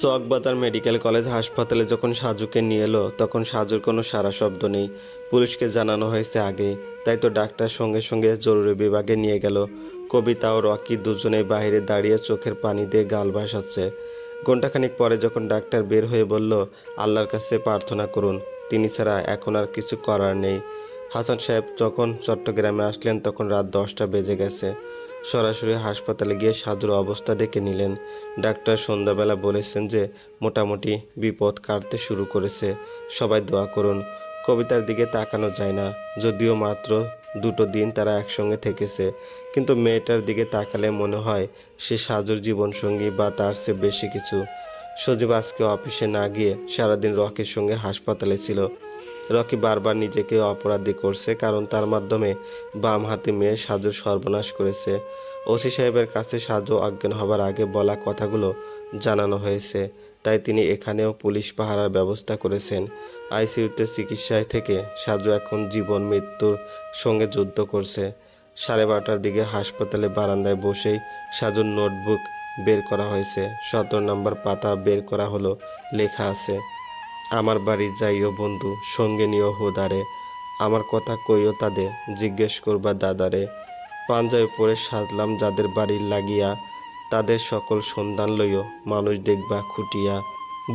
Chawkbazar medical college হাসপাতালে যখন সাজুকে নিয়ে এলো তখন সাজুর কোনো সাড়া শব্দ নেই। পুলিশকে জানানো হয়েছে আগেই, তাই তো ডাক্তার সঙ্গে সঙ্গে জরুরি বিভাগে নিয়ে গেল। কবিতা ও রকি দুজনেই বাইরে দাঁড়িয়ে চোখের পানি দিয়ে গাল ভাসাচ্ছে। ঘণ্টাখানিক পরে যখন ডাক্তার বের হয়ে বলল, আল্লাহর কাছে প্রার্থনা করুন, তিনি ছাড়া এখন আর কিছু করার নেই। হাসান সাহেব যখন চট্টগ্রামে আসলেন তখন রাত 10টা বেজে গেছে। সরাসরি হাসপাতালে গিয়ে সাজুর অবস্থা দেখে নিলেন। ডাক্তার সন্ধ্যাবেলা বলেছেন যে মোটামুটি বিপদ কাটতে শুরু করেছে, সবাই দোয়া করুন। কবিতার দিকে তাকানো যায় না, যদিও মাত্র 2 দিন তারা একসঙ্গে থেকেছে, কিন্তু মেয়েটার দিকে তাকালে মনে হয় সে সাজুর জীবনসঙ্গী বা তার চেয়ে বেশি কিছু। সজীব আজকে অফিসে না গিয়ে সারাদিন রকির সঙ্গে হাসপাতালে ছিল। রকি বারবার নিজেকে অপরাধী করছে, কারণ তার মাধ্যমে বাম হাতি মেয়ে সাজুর সর্বনাশ করেছে। ওসি সাহেবের কাছে সাজু অজ্ঞান হবার আগে বলা কথাগুলো জানানো হয়েছে, তাই তিনি এখানেও পুলিশ পাহারার ব্যবস্থা করেছেন। আইসিইউতে চিকিৎসায় থেকে সাজু এখন জীবন মৃত্যুর সঙ্গে যুদ্ধ করছে। 12:30টার দিকে হাসপাতালে বারান্দায় বসেই সাজুর নোটবুক বের করা হয়েছে। 17 নম্বর পাতা বের করা হলো। লেখা আছে, আমার বাড়ি যাইও বন্ধু, সঙ্গে নিও হুদারে, আমার কথা কইও তাদের, জিজ্ঞেস করবা দাদারে, পাঞ্জাবি পরে সাজলাম যাদের বাড়ির লাগিয়া, তাদের সকল সন্ধান লইও, মানুষ দেখবা খুটিয়া,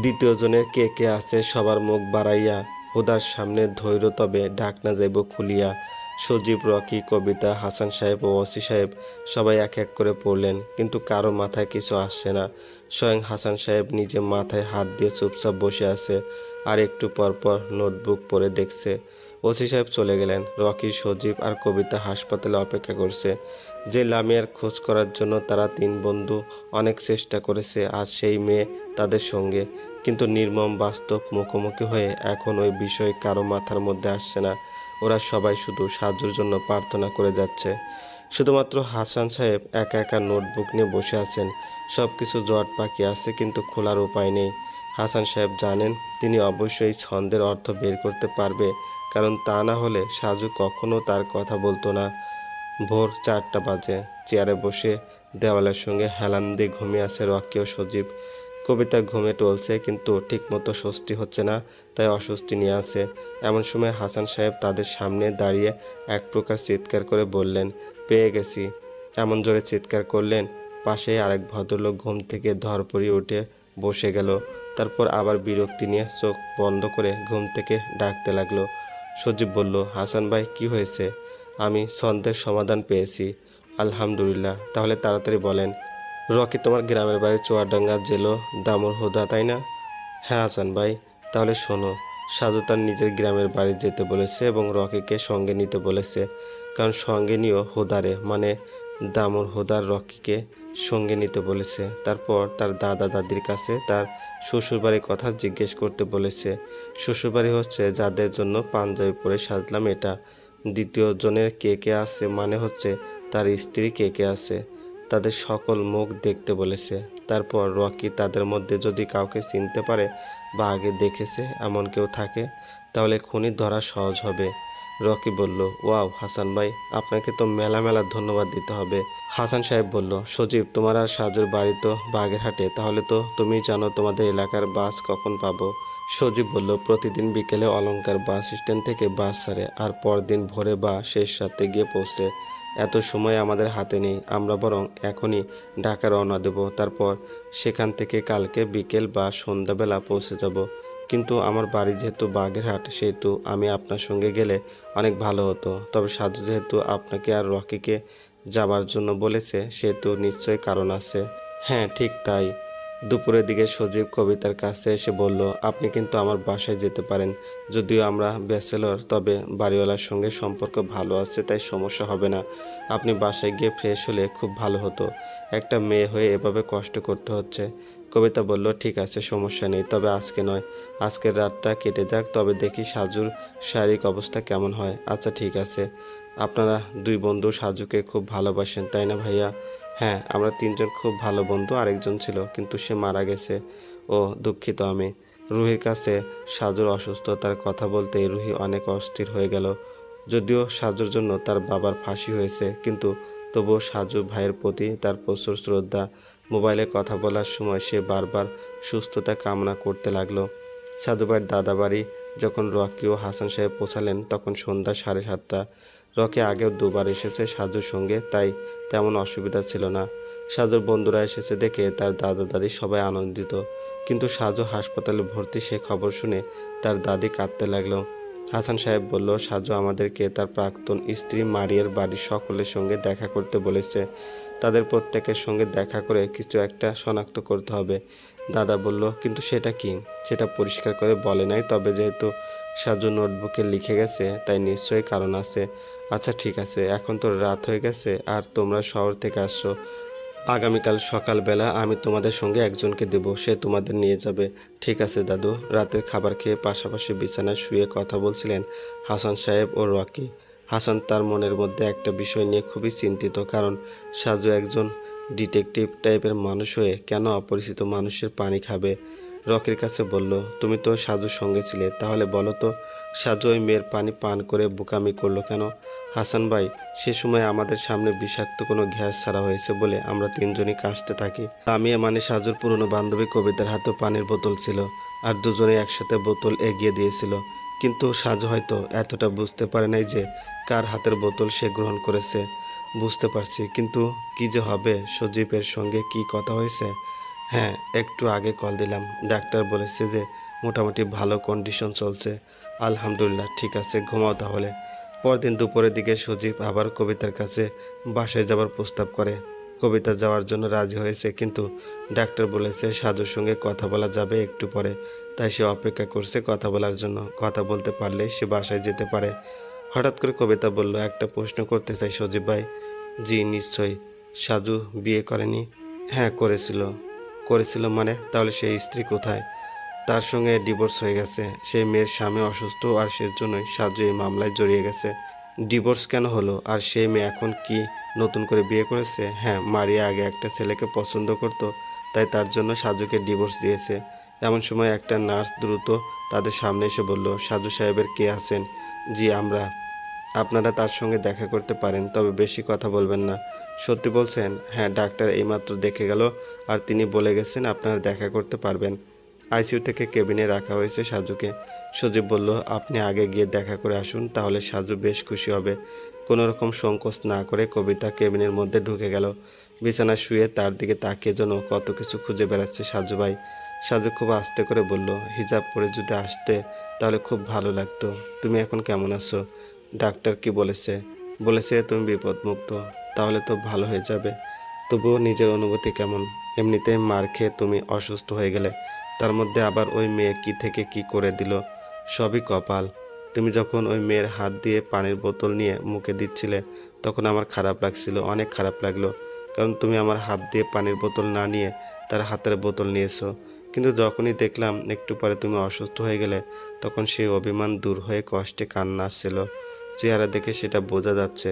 দ্বিতীয় জনের কে কে আছে সবার মুখ বাড়াইয়া, হুদার সামনে ধৈর্য তবে ঢাকনা যাইব খুলিয়া। সজীব, রকি, কবিতা, হাসান সাহেব ও ওসি সাহেব সবাই এক এক করে পড়লেন, কিন্তু কারো মাথায় কিছু আসছে না। স্বয়ং হাসান সাহেব নিজে মাথায় হাত দিয়ে চুপচাপ বসে আছে, আর একটু পরপর নোটবুক পড়ে দেখছে। ওসি সাহেব চলে গেলেন। রকি, সজীব আর কবিতা হাসপাতালে অপেক্ষা করছে। যে লামিয়ার খোঁজ করার জন্য তারা 3 বন্ধু অনেক চেষ্টা করেছে, আর সেই মেয়ে তাদের সঙ্গে, কিন্তু নির্মম বাস্তব মুখোমুখি হয়ে এখন ওই বিষয় কারো মাথার মধ্যে আসছে না। ওরা সবাই শুধু সাজুর জন্য প্রার্থনা করে যাচ্ছে। শুধুমাত্র হাসান সাহেব একা একা নোটবুক নিয়ে বসে আছেন। সব কিছু জট পাকিয়ে আছে, কিন্তু খোলার উপায় নেই। হাসান সাহেব জানেন তিনি অবশ্যই ছন্দের অর্থ বের করতে পারবে, কারণ তা না হলে সাজু কখনো তার কথা বলতো না। ভোর 4টা বাজে। চেয়ারে বসে দেওয়ালের সঙ্গে হেলান দিয়ে ঘুমিয়ে আছে রকি ও সজীব। কবিতা ঘুমে টলছে, কিন্তু ঠিকমতো স্বস্তি হচ্ছে না, তাই অস্বস্তি নিয়ে আছে। এমন সময় হাসান সাহেব তাদের সামনে দাঁড়িয়ে এক প্রকার চিৎকার করে বললেন, পেয়ে গেছি। এমন জোরে চিৎকার করলেন, পাশেই আরেক ভদ্রলোক ঘুম থেকে ধরপড়িয়ে উঠে বসে গেল। তারপর আবার বিরক্তি নিয়ে চোখ বন্ধ করে ঘুম থেকে ডাকতে লাগলো। সজীব বলল, হাসান ভাই, কি হয়েছে? আমি ছন্দের সমাধান পেয়েছি। আলহামদুলিল্লাহ, তাহলে তাড়াতাড়ি বলেন। রকি তোমার গ্রামের বাড়ি চুয়াডাঙ্গা জেলো দামুর হুদা, তাই না? হ্যাঁ হাসান ভাই। তাহলে শোনো, সাজু তার নিজের গ্রামের বাড়ি যেতে বলেছে এবং রকিকে সঙ্গে নিতে বলেছে, কারণ সঙ্গে নিও হুদারে মানে দামুর হুদার রকিকে সঙ্গে নিতে বলেছে। তারপর তার দাদা দাদির কাছে তার শ্বশুরবাড়ির কথা জিজ্ঞেস করতে বলেছে। শ্বশুরবাড়ি হচ্ছে যাদের জন্য পাঞ্জাবি পরে সাজলাম এটা। দ্বিতীয় জনের কে কে আছে মানে হচ্ছে তার স্ত্রী কে কে আছে, তাদের সকল মুখ দেখতে বলেছে। তারপর রকি তাদের মধ্যে যদি কাউকে চিনতে পারে বা আগে দেখেছে এমন কেউ থাকে, তাহলে খুনি ধরা সহজ হবে। রকি বলল, ওয়াও হাসান ভাই, আপনাকে তো মেলা মেলা ধন্যবাদ দিতে হবে। হাসান সাহেব বলল, সজীব, তোমার আর সাজুর বাড়ি তো বাগেরহাটে, তাহলে তো তুমি জানো তোমাদের এলাকার বাস কখন পাবো? সজীব বলল, প্রতিদিন বিকেলে অলংকার বাস স্ট্যান্ড থেকে বাস ছাড়ে, আর পরদিন ভোরে বা শেষ রাতে গিয়ে পৌঁছে। এত সময় আমাদের হাতে নেই, আমরা বরং এখনই ঢাকা রওনা দেব। তারপর সেখান থেকে কালকে বিকেল বা সন্ধ্যাবেলা পৌঁছে যাব। কিন্তু আমার বাড়ি যেহেতু বাগেরহাট, সেহেতু আমি আপনার সঙ্গে গেলে অনেক ভালো হতো। তবে সাজু যেহেতু আপনাকে আর রকিকে যাবার জন্য বলেছে, সেহেতু নিশ্চয়ই কারণ আছে। হ্যাঁ ঠিক তাই। দুপুরের দিকে সজীব কবিতার কাছে এসে বলল, আপনি কিন্তু আমার বাসায় যেতে পারেন। যদিও আমরা ব্যাচেলর, তবে বাড়িওয়ালার সঙ্গে সম্পর্ক ভালো আছে, তাই সমস্যা হবে না। আপনি বাসায় গিয়ে ফ্রেশ হলে খুব ভালো হতো। একটা মেয়ে হয়ে এভাবে কষ্ট করতে হচ্ছে। কবিতা বলল, ঠিক আছে, সমস্যা নেই, তবে আজকে নয়। আজকের রাতটা কেটে যাক, তবে দেখি সাজুর শারীরিক অবস্থা কেমন হয়। আচ্ছা ঠিক আছে। আপনারা 2 বন্ধু সাজুকে খুব ভালোবাসেন, তাই না ভাইয়া? হ্যাঁ, আমরা 3জন খুব ভালো বন্ধু। আরেকজন ছিল, কিন্তু সে মারা গেছে। ও দুঃখিত আমি। রুহির কাছে সাজুর অসুস্থতার কথা বলতেই রুহি অনেক অস্থির হয়ে গেল। যদিও সাজুর জন্য তার বাবার ফাঁসি হয়েছে, কিন্তু তবুও সাজু ভাইয়ের প্রতি তার প্রচুর শ্রদ্ধা। মোবাইলে কথা বলার সময় সে বারবার সুস্থতা কামনা করতে লাগলো। সাজু ভাইয়ের দাদা বাড়ি যখন রকি ও হাসান সাহেব পৌঁছালেন তখন সন্ধ্যা 7:30। রকি আগেও দুবার এসেছে সাজুর সঙ্গে, তাই তেমন অসুবিধা ছিল না। সাজুর বন্ধুরা এসেছে দেখে তার দাদা দাদি সবাই আনন্দিত, কিন্তু সাজু হাসপাতালে ভর্তি সে খবর শুনে তার দাদি কাঁদতে লাগলো। হাসান সাহেব বলল, সাজু আমাদেরকে তার প্রাক্তন স্ত্রী মারিয়ার বাড়ির সকলের সঙ্গে দেখা করতে বলেছে। তাদের প্রত্যেকের সঙ্গে দেখা করে কিছু একটা শনাক্ত করতে হবে। দাদা বলল, কিন্তু সেটা কি? সেটা পরিষ্কার করে বলে নাই, তবে যেহেতু সাজু নোটবুকে লিখে গেছে তাই নিশ্চয়ই কারণ আছে। আচ্ছা ঠিক আছে, এখন তো রাত হয়ে গেছে আর তোমরা শহর থেকে আসছো। আগামীকাল সকালবেলা আমি তোমাদের সঙ্গে একজনকে দেব, সে তোমাদের নিয়ে যাবে। ঠিক আছে দাদু। রাতের খাবার খেয়ে পাশাপাশি বিছানায় শুয়ে কথা বলছিলেন হাসান সাহেব ও রকি। হাসান তার মনের মধ্যে একটা বিষয় নিয়ে খুবই চিন্তিত, কারণ সাজু একজন ডিটেকটিভ টাইপের মানুষ হয়ে কেন অপরিচিত মানুষের পানি খাবে। রকির কাছে বলল, তুমি তো সাজুর সঙ্গে ছিলে, তাহলে বলো তো সাজু ওই মেয়ের পানি পান করে বোকামি করলো কেন? হাসান ভাই, সে সময় আমাদের সামনে বিষাক্ত কোনো গ্যাস ছাড়া হয়েছে বলে আমরা তিনজনই কাশতে থাকি। আমি মানে সাজুর পুরনো বান্ধবী কবিতার হাতেও পানির বোতল ছিল, আর দুজনেই একসাথে বোতল এগিয়ে দিয়েছিল। কিন্তু সাজু হয়তো এতটা বুঝতে পারে নাই যে কার হাতের বোতল সে গ্রহণ করেছে। বুঝতে পারছি, কিন্তু কি যে হবে? সজীবের সঙ্গে কি কথা হয়েছে? হ্যাঁ, একটু আগে কল দিলাম। ডাক্তার বলেছে যে মোটামুটি ভালো কন্ডিশন চলছে। আলহামদুলিল্লাহ, ঠিক আছে, ঘুমাও তাহলে। পরদিন দুপুরের দিকে সজীব আবার কবিতার কাছে বাসায় যাবার প্রস্তাব করে। কবিতা যাওয়ার জন্য রাজি হয়েছে, কিন্তু ডাক্তার বলেছে সাজুর সঙ্গে কথা বলা যাবে একটু পরে, তাই সে অপেক্ষা করছে কথা বলার জন্য। কথা বলতে পারলে সে বাসায় যেতে পারে। হঠাৎ করে কবিতা বলল, একটা প্রশ্ন করতে চাই সজীব ভাই। জি নিশ্চয়ই। সাজু বিয়ে করেনি? হ্যাঁ করেছিল। করেছিল মানে? তাহলে সেই স্ত্রী কোথায়? তার সঙ্গে ডিভোর্স হয়ে গেছে। সেই মেয়ের স্বামী অসুস্থ আর সেজন্যই সাজু এই মামলায় জড়িয়ে গেছে। ডিভোর্স কেন হলো? আর সেই মেয়ে এখন কি নতুন করে বিয়ে করেছে? হ্যাঁ, মারিয়া আগে একটা ছেলেকে পছন্দ করতো, তাই তার জন্য সাজুকে ডিভোর্স দিয়েছে। এমন সময় একটা নার্স দ্রুত তাদের সামনে এসে বলল, সাজু সাহেবের কে আছেন? জি আমরা। আপনারা তার সঙ্গে দেখা করতে পারেন, তবে বেশি কথা বলবেন না। সত্যি বলছেন? হ্যাঁ, ডাক্তার এইমাত্র দেখে গেল আর তিনি বলে গেছেন আপনারা দেখা করতে পারবেন। আইসিইউ থেকে কেবিনে রাখা হয়েছে সাজুকে। সজীব বলল, আপনি আগে গিয়ে দেখা করে আসুন, তাহলে সাজু বেশ খুশি হবে। কোনো রকম সংকোচ না করে কবিতা কেবিনের মধ্যে ঢুকে গেল। বিছানায় শুয়ে তার দিকে তাকিয়ে যেন কত কিছু খুঁজে বেড়াচ্ছে সাজু ভাই। সাজু খুব আস্তে করে বলল, হিজাব পরে যদি আসতে তাহলে খুব ভালো লাগতো। তুমি এখন কেমন আছো? ডাক্তার কি বলেছে? বলেছে তুমি বিপদমুক্ত। তাহলে তো ভালো হয়ে যাবে। তবুও নিজের অনুভূতি কেমন? এমনিতেই মার খেয়ে তুমি অসুস্থ হয়ে গেলে, তার মধ্যে আবার ওই মেয়ে কি থেকে কি করে দিল। সবই কপাল। তুমি যখন ওই মেয়ের হাত দিয়ে পানির বোতল নিয়ে মুখে দিচ্ছিলে তখন আমার খারাপ লাগছিল, অনেক খারাপ লাগলো, কারণ তুমি আমার হাত দিয়ে পানির বোতল না নিয়ে তার হাতের বোতল নিয়েছো। কিন্তু যখনই দেখলাম একটু পরে তুমি অসুস্থ হয়ে গেলে, তখন সেই অভিমান দূর হয়ে কষ্টে কান্না আসছিল। চেহারা দেখে সেটা বোঝা যাচ্ছে।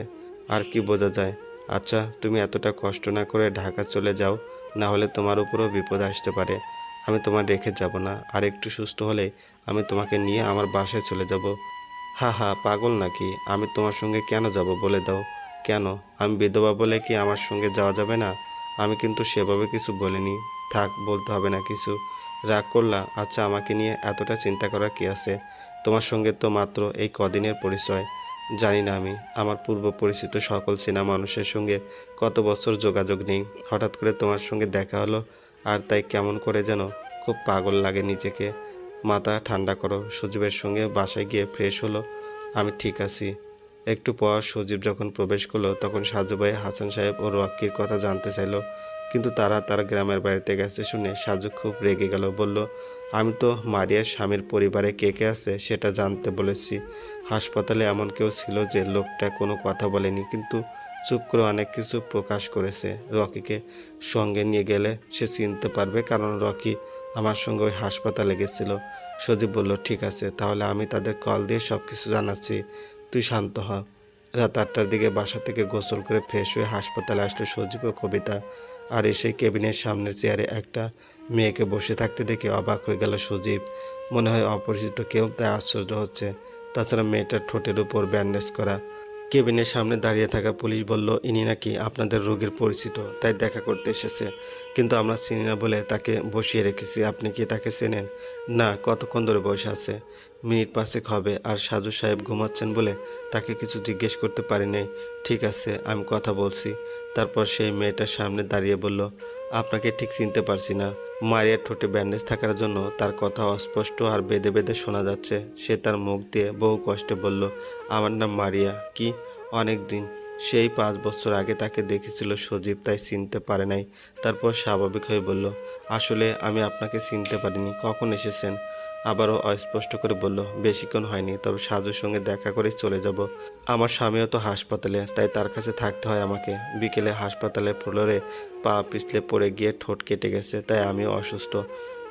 আর কি বোঝা যায়? আচ্ছা, তুমি এতটা কষ্ট না করে ঢাকা চলে যাও, না হলে তোমার উপরেও বিপদ আসতে পারে। আমি তোমার রেখে যাব না, আর একটু সুস্থ হলেই আমি তোমাকে নিয়ে আমার বাসায় চলে যাব। হা হা, পাগল নাকি? আমি তোমার সঙ্গে কেন যাব বলে দাও। কেন? আমি বিধবা বলে কি আমার সঙ্গে যাওয়া যাবে না? আমি কিন্তু সেভাবে কিছু বলিনি। থাক, বলতে হবে না কিছু। রাগ করলা? আচ্ছা, আমাকে নিয়ে এতটা চিন্তা করার কি আছে? তোমার সঙ্গে তো মাত্র এই কদিনের পরিচয়। জানি না আমি আমার পূর্ব পরিচিত সকল চেনা মানুষের সঙ্গে কত বছর যোগাযোগ নেই। হঠাৎ করে তোমার সঙ্গে দেখা হলো, আর তাই কেমন করে যেন খুব পাগল লাগে নিজেকে। মাথা ঠান্ডা করো। সজীবের সঙ্গে বাসায় গিয়ে ফ্রেশ হলো। আমি ঠিক আছি। একটু পর সজীব যখন প্রবেশ করলো তখন সাজু ভাই হাসান সাহেব ও রকির কথা জানতে চাইলো, কিন্তু তারা তার গ্রামের বাড়িতে গেছে শুনে সাজু খুব রেগে গেল। বলল, আমি তো মারিয়ার স্বামীর পরিবারে কে কে আছে সেটা জানতে বলেছি। হাসপাতালে এমন কেউ ছিল যে লোকটা কোনো কথা বলেনি, কিন্তু চুপ করে অনেক কিছু প্রকাশ করেছে। রকিকে সঙ্গে নিয়ে গেলে সে চিনতে পারবে, কারণ রকি আমার সঙ্গে ওই হাসপাতালে গেছিল। সজীব বলল, ঠিক আছে, তাহলে আমি তাদের কল দিয়ে সব কিছু জানাচ্ছি, তুই শান্ত হ। রাত 8টার দিকে বাসা থেকে গোসল করে ফ্রেশ হয়ে হাসপাতালে আসলো সজীব ও কবিতা। আর এসে কেবিনের সামনের চেয়ারে একটা মেয়েকে বসে থাকতে দেখে অবাক হয়ে গেল সজীব। মনে হয় অপরিচিত কেউ, তাই আশ্চর্য হচ্ছে। তাছাড়া মেয়েটার ঠোঁটের উপর ব্যান্ডেজ করা, কেবিনের সামনে দাঁড়িয়ে থাকা পুলিশ বলল, ইনি নাকি আপনাদের রোগীর পরিচিত, তাই দেখা করতে এসেছে, কিন্তু আমরা চিনি না বলে তাকে বসিয়ে রেখেছি। আপনি কি তাকে চেনেন? না। কতক্ষণ ধরে বসে আছে? মিনিট 5 হবে। আর সাজু সাহেব ঘুমাচ্ছেন বলে তাকে কিছু জিজ্ঞেস করতে পারিনি। ঠিক আছে, আমি কথা বলছি। তারপর সেই মেয়েটার সামনে দাঁড়িয়ে বলল, আপনাকে ঠিক চিনতে পারছি না। মারিয়ার ঠোঁটে ব্যান্ডেজ থাকার জন্য তার কথা অস্পষ্ট আর বেঁধে বেঁধে শোনা যাচ্ছে। সে তার মুখ দিয়ে বহু কষ্টে বলল, আমার নাম মারিয়া। কি? অনেক দিন। সেই 5 বছর আগে তাকে দেখেছিল সজীব, তাই চিনতে পারে নাই। তারপর স্বাভাবিক হয়ে বলল, আসলে আমি আপনাকে চিনতে পারিনি। কখন এসেছেন? আবারও অস্পষ্ট করে বলল, বেশিক্ষণ হয়নি, তবে সাজুর সঙ্গে দেখা করেই চলে যাব। আমার স্বামীও তো হাসপাতালে, তাই তার কাছে থাকতে হয় আমাকে। বিকেলে হাসপাতালের ফ্লোরে পা পিছলে পড়ে গিয়ে ঠোঁট কেটে গেছে, তাই আমিও অসুস্থ।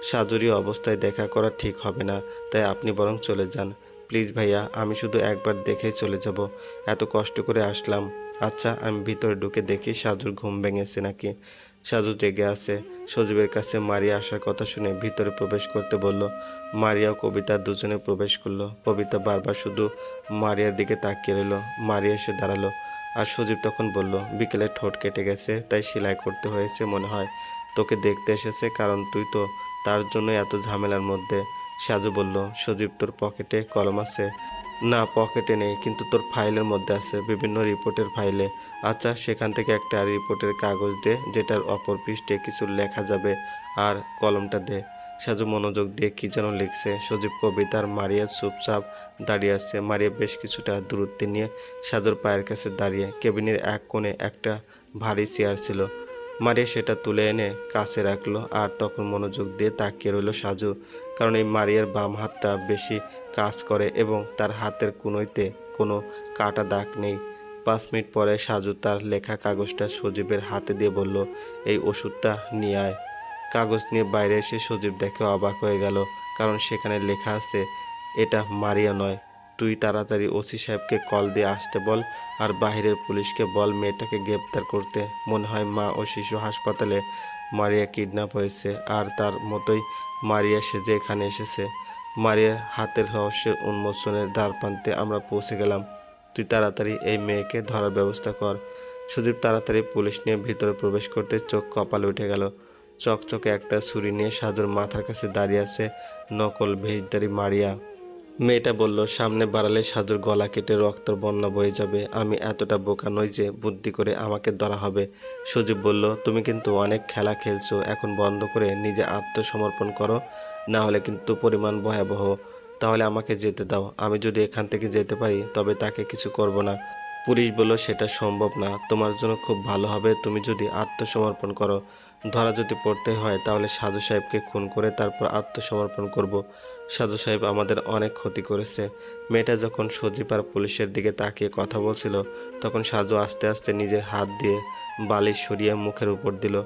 সাজুরি অবস্থায় দেখা করা ঠিক হবে না, তাই আপনি বরং চলে যান। প্লিজ ভাইয়া, আমি শুধু একবার দেখেই চলে যাব। এত কষ্ট করে আসলাম। আচ্ছা, আমি ভিতরে ঢুকে দেখি সাজুর ঘুম ভেঙেছে নাকি। সাজু জেগে আছে। সজীবের কাছে মারিয়া আসার কথা শুনে ভিতরে প্রবেশ করতে বলল। মারিয়া ও কবিতা দুজনে প্রবেশ করলো। কবিতা বারবার শুধু মারিয়ার দিকে তাকিয়ে রইল। মারিয়া এসে দাঁড়ালো। আর সজীব তখন বলল, বিকেলে ঠোঁট কেটে গেছে, তাই সেলাই করতে হয়েছে মনে হয়। তোকে দেখতে এসেছে, কারণ তুই তো তার জন্য এত ঝামেলার মধ্যে। সাজু বলল, সজীব তোর পকেটে কলম আছে? না, পকেটে নেই, কিন্তু তোর ফাইলের মধ্যে আছে, বিভিন্ন রিপোর্টের ফাইলে। আচ্ছা, সেখান থেকে একটা রিপোর্টের কাগজ দে, যেটার অপর পৃষ্ঠে কিছু লেখা যাবে, আর কলমটা দে। সাজু মনোযোগ দিয়ে কি যেন লিখছে। সজীব, কবিতার মারিয়া চুপচাপ দাঁড়িয়ে আছে। মারিয়া বেশ কিছুটা দূরত্বে নিয়ে সাজুর পায়ের কাছে দাঁড়িয়ে। কেবিনের এক কোণে একটা ভারী চেয়ার ছিল। মারিয়া সেটা তুলে এনে কাছে রাখলো, আর তখন মনোযোগ দিয়ে তাকিয়ে রইল সাজু, কারণ এই মারিয়ার বাম হাতটা বেশি কাজ করে এবং তার হাতের কনুইতে কোনো কাটা দাগ নেই। 5 মিনিট পরে সাজু তার লেখা কাগজটা সজীবের হাতে দিয়ে বলল, এই ওষুধটা নিয়ে আয়। কাগজ নিয়ে বাইরে এসে সজীব দেখে অবাক হয়ে গেল, কারণ সেখানে লেখা আছে, এটা মারিয়া নয়। তুই তাড়াতাড়ি ওসি সাহেবকে কল দিয়ে আসতে বল, আর বাহিরের পুলিশকে বল মেয়েটাকে গ্রেপ্তার করতে। মনে হয় মা ও শিশু হাসপাতালে মারিয়া কিডন্যাপ হয়েছে, আর তার মতোই মারিয়া সেজে এখানে এসেছে। মারিয়ার হাতের রহস্যের উন্মোচনের দ্বারপ্রান্তে আমরা পৌঁছে গেলাম। তুই তাড়াতাড়ি এই মেয়েকে ধরার ব্যবস্থা কর। সুদীপ তাড়াতাড়ি পুলিশ নিয়ে ভিতরে প্রবেশ করতে চোখ কপালে উঠে গেল। চকচকে একটা ছুরি নিয়ে সাজুর মাথার কাছে দাঁড়িয়ে আছে নকল ভেষধারী মারিয়া। মেয়েটা বলল, সামনে বাড়ালে সাজুর গলা কেটে রক্তের বন্যা বয়ে যাবে। আমি এতটা বোকা নই যে বুদ্ধি করে আমাকে ধরা হবে। সজীব বলল, তুমি কিন্তু অনেক খেলা খেলছো, এখন বন্ধ করে নিজে আত্মসমর্পণ করো, না হলে কিন্তু পরিমাণ ভয়াবহ। তাহলে আমাকে যেতে দাও। আমি যদি এখান থেকে যেতে পারি তবে তাকে কিছু করব না। পুলিশ বলল, সেটা সম্ভব না। তোমার জন্য খুব ভালো হবে তুমি যদি আত্মসমর্পণ করো। ধরা যদি পড়তে হয় তাহলে সাজু সাহেবকে খুন করে তারপর আত্মসমর্পণ করব। সাজু সাহেব আমাদের অনেক ক্ষতি করেছে। মেয়েটা যখন সজীব আর পুলিশের দিকে তাকিয়ে কথা বলছিল, তখন সাজু আস্তে আস্তে নিজের হাত দিয়ে বালিশ সরিয়ে মুখের উপর দিল।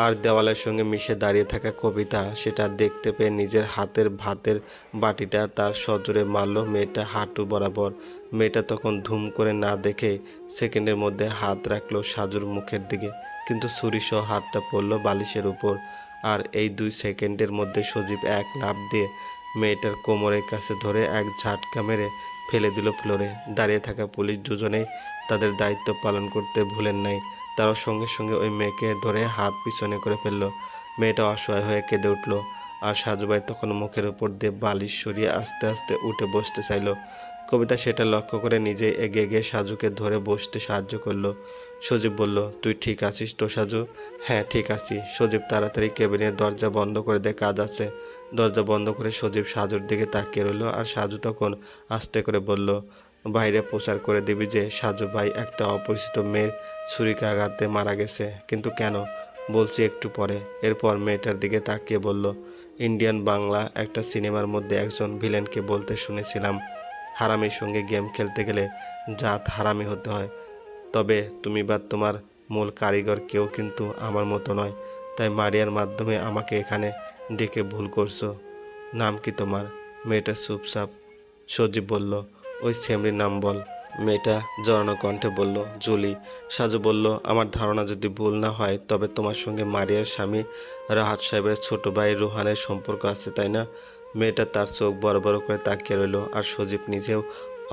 আর দেওয়ালের সঙ্গে মিশে দাঁড়িয়ে থাকা কবিতা সেটা দেখতে পেয়ে নিজের হাতের ভাতের বাটিটা তার সজোরে মারল মেয়েটা হাঁটু বরাবর। মেয়েটা তখন ধুম করে না দেখে সেকেন্ডের মধ্যে হাত রাখলো সাজুর মুখের দিকে, কিন্তু ছুরিসহ হাতটা পড়ল বালিশের উপর। আর এই 2 সেকেন্ডের মধ্যে সজীব এক লাফ দিয়ে মেয়েটার কোমরের কাছে ধরে এক ঝাটকা মেরে ফেলে দিল ফ্লোরে। দাঁড়িয়ে থাকা পুলিশ দুজনেই তাদের দায়িত্ব পালন করতে ভুলেন নাই। তারা সঙ্গে সঙ্গে ওই মেয়েকে ধরে হাত পিছনে করে ফেললো। মেয়েটা অসহায় হয়ে কেঁদে উঠল, আর সাজুভাই তখন মুখের উপর দিয়ে বালিশ সরিয়ে আস্তে আস্তে উঠে বসতে চাইল। কবিতা সেটা লক্ষ্য করে নিজে এগিয়ে গিয়ে সাজুকে ধরে বসতে সাহায্য করলো। সজীব বলল, তুই ঠিক আছিস তো সাজু? হ্যাঁ, ঠিক আছি। সজীব তাড়াতাড়ি কেবিনের দরজা বন্ধ করে দে, কাজ আছে। দরজা বন্ধ করে সজীব সাজুর দিকে তাকিয়ে রইল, আর সাজু তখন আস্তে করে বলল, বাইরে প্রচার করে দিবি যে সাজু ভাই একটা অপরিচিত মেয়ের ছুরিকাঘাতে মারা গেছে। কিন্তু কেন? বলছি একটু পরে। এরপর মেয়েটার দিকে তাকিয়ে বলল, ইন্ডিয়ান বাংলা একটা সিনেমার মধ্যে একজন ভিলেনকে বলতে শুনেছিলাম, হারামির সঙ্গে গেম খেলতে গেলে জাত হারামি হতে হয়। তবে তুমি বা তোমার মূল কারিগর কেউ কিন্তু আমার মতো নয়, তাই মারিয়ার মাধ্যমে আমাকে এখানে ডেকে ভুল করছো। নাম কি তোমার? মেয়েটা চুপচাপ। সজীব বলল, ওই ছেমরির নাম বল। মেয়েটা জড়ানো কণ্ঠে বলল, জুলি। সাজু বলল, আমার ধারণা যদি ভুল না হয় তবে তোমার সঙ্গে মারিয়ার স্বামী রাহাত সাহেবের ছোট ভাই রুহানের সম্পর্ক আছে, তাই না? মেয়েটা তার চোখ বড় বড় করে তাকিয়ে রইল, আর সজীব নিজেও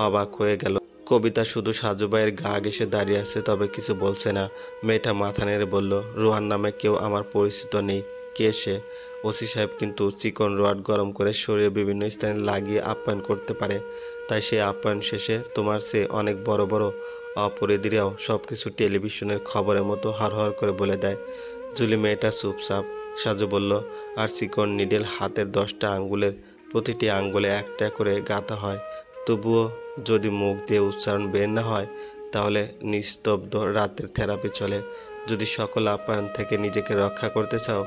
অবাক হয়ে গেল। কবিতা শুধু সাজু ভাইয়ের গা ঘেঁষে দাঁড়িয়ে আছে, তবে কিছু বলছে না। মেয়েটা মাথা নেড়ে বলল, রোহান নামে কেউ আমার পরিচিত নেই। কে সে? ওসি সাহেব কিন্তু চিকন রড গরম করে শরীরের বিভিন্ন স্থানে লাগিয়ে আপ্যায়ন করতে পারে। তাই সে আপ্যায়ন শেষে তোমার চেয়ে অনেক বড় বড় অপরাধীরাও সবকিছু টেলিভিশনের খবরের মতো হরহর করে বলে দেয়। জুলি মেয়েটা চুপচাপ। সাজু বলল, আর চিকন নিডেল হাতের 10টা আঙ্গুলের প্রতিটি আঙ্গুলে একটা করে গাঁথা হয়। তবুও যদি মুখ দিয়ে উচ্চারণ বের না হয়, তাহলে নিস্তব্ধ রাতের থেরাপি চলে। যদি সকল আপ্যায়ন থেকে নিজেকে রক্ষা করতে চাও,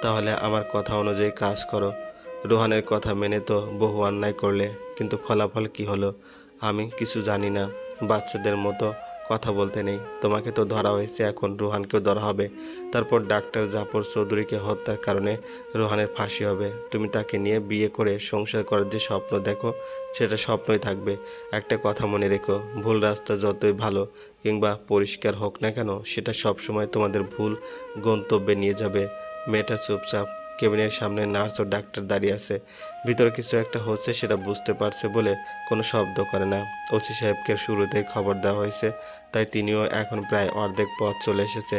তাহলে আমার কথা অনুযায়ী কাজ করো। রোহানের কথা মেনে তো বহু অন্যায় করলে, কিন্তু ফলাফল কি হলো? আমি কিছু জানি না। বাচ্চাদের মতো কথা বলতে নেই। তোমাকে তো ধরা হয়েছে, এখন রোহানকেও ধরা হবে। তারপর ডাক্তার জাফর চৌধুরীকে হত্যার কারণে রোহানের ফাঁসি হবে। তুমি তাকে নিয়ে বিয়ে করে সংসার করার যে স্বপ্ন দেখো, সেটা স্বপ্নই থাকবে। একটা কথা মনে রেখো, ভুল রাস্তা যতই ভালো কিংবা পরিষ্কার হোক না কেন, সেটা সবসময় তোমাদের ভুল গন্তব্যে নিয়ে যাবে। মেয়েটা চুপচাপ। কেবিনের সামনে নার্স ও ডাক্তার দাঁড়িয়ে আছে। ভিতরে কিছু একটা হচ্ছে সেটা বুঝতে পারছে বলে কোনো শব্দ করে না। ওসি সাহেবকে শুরুতেই খবর দেওয়া হয়েছে, তাই তিনিও এখন প্রায় অর্ধেক পথ চলে এসেছে।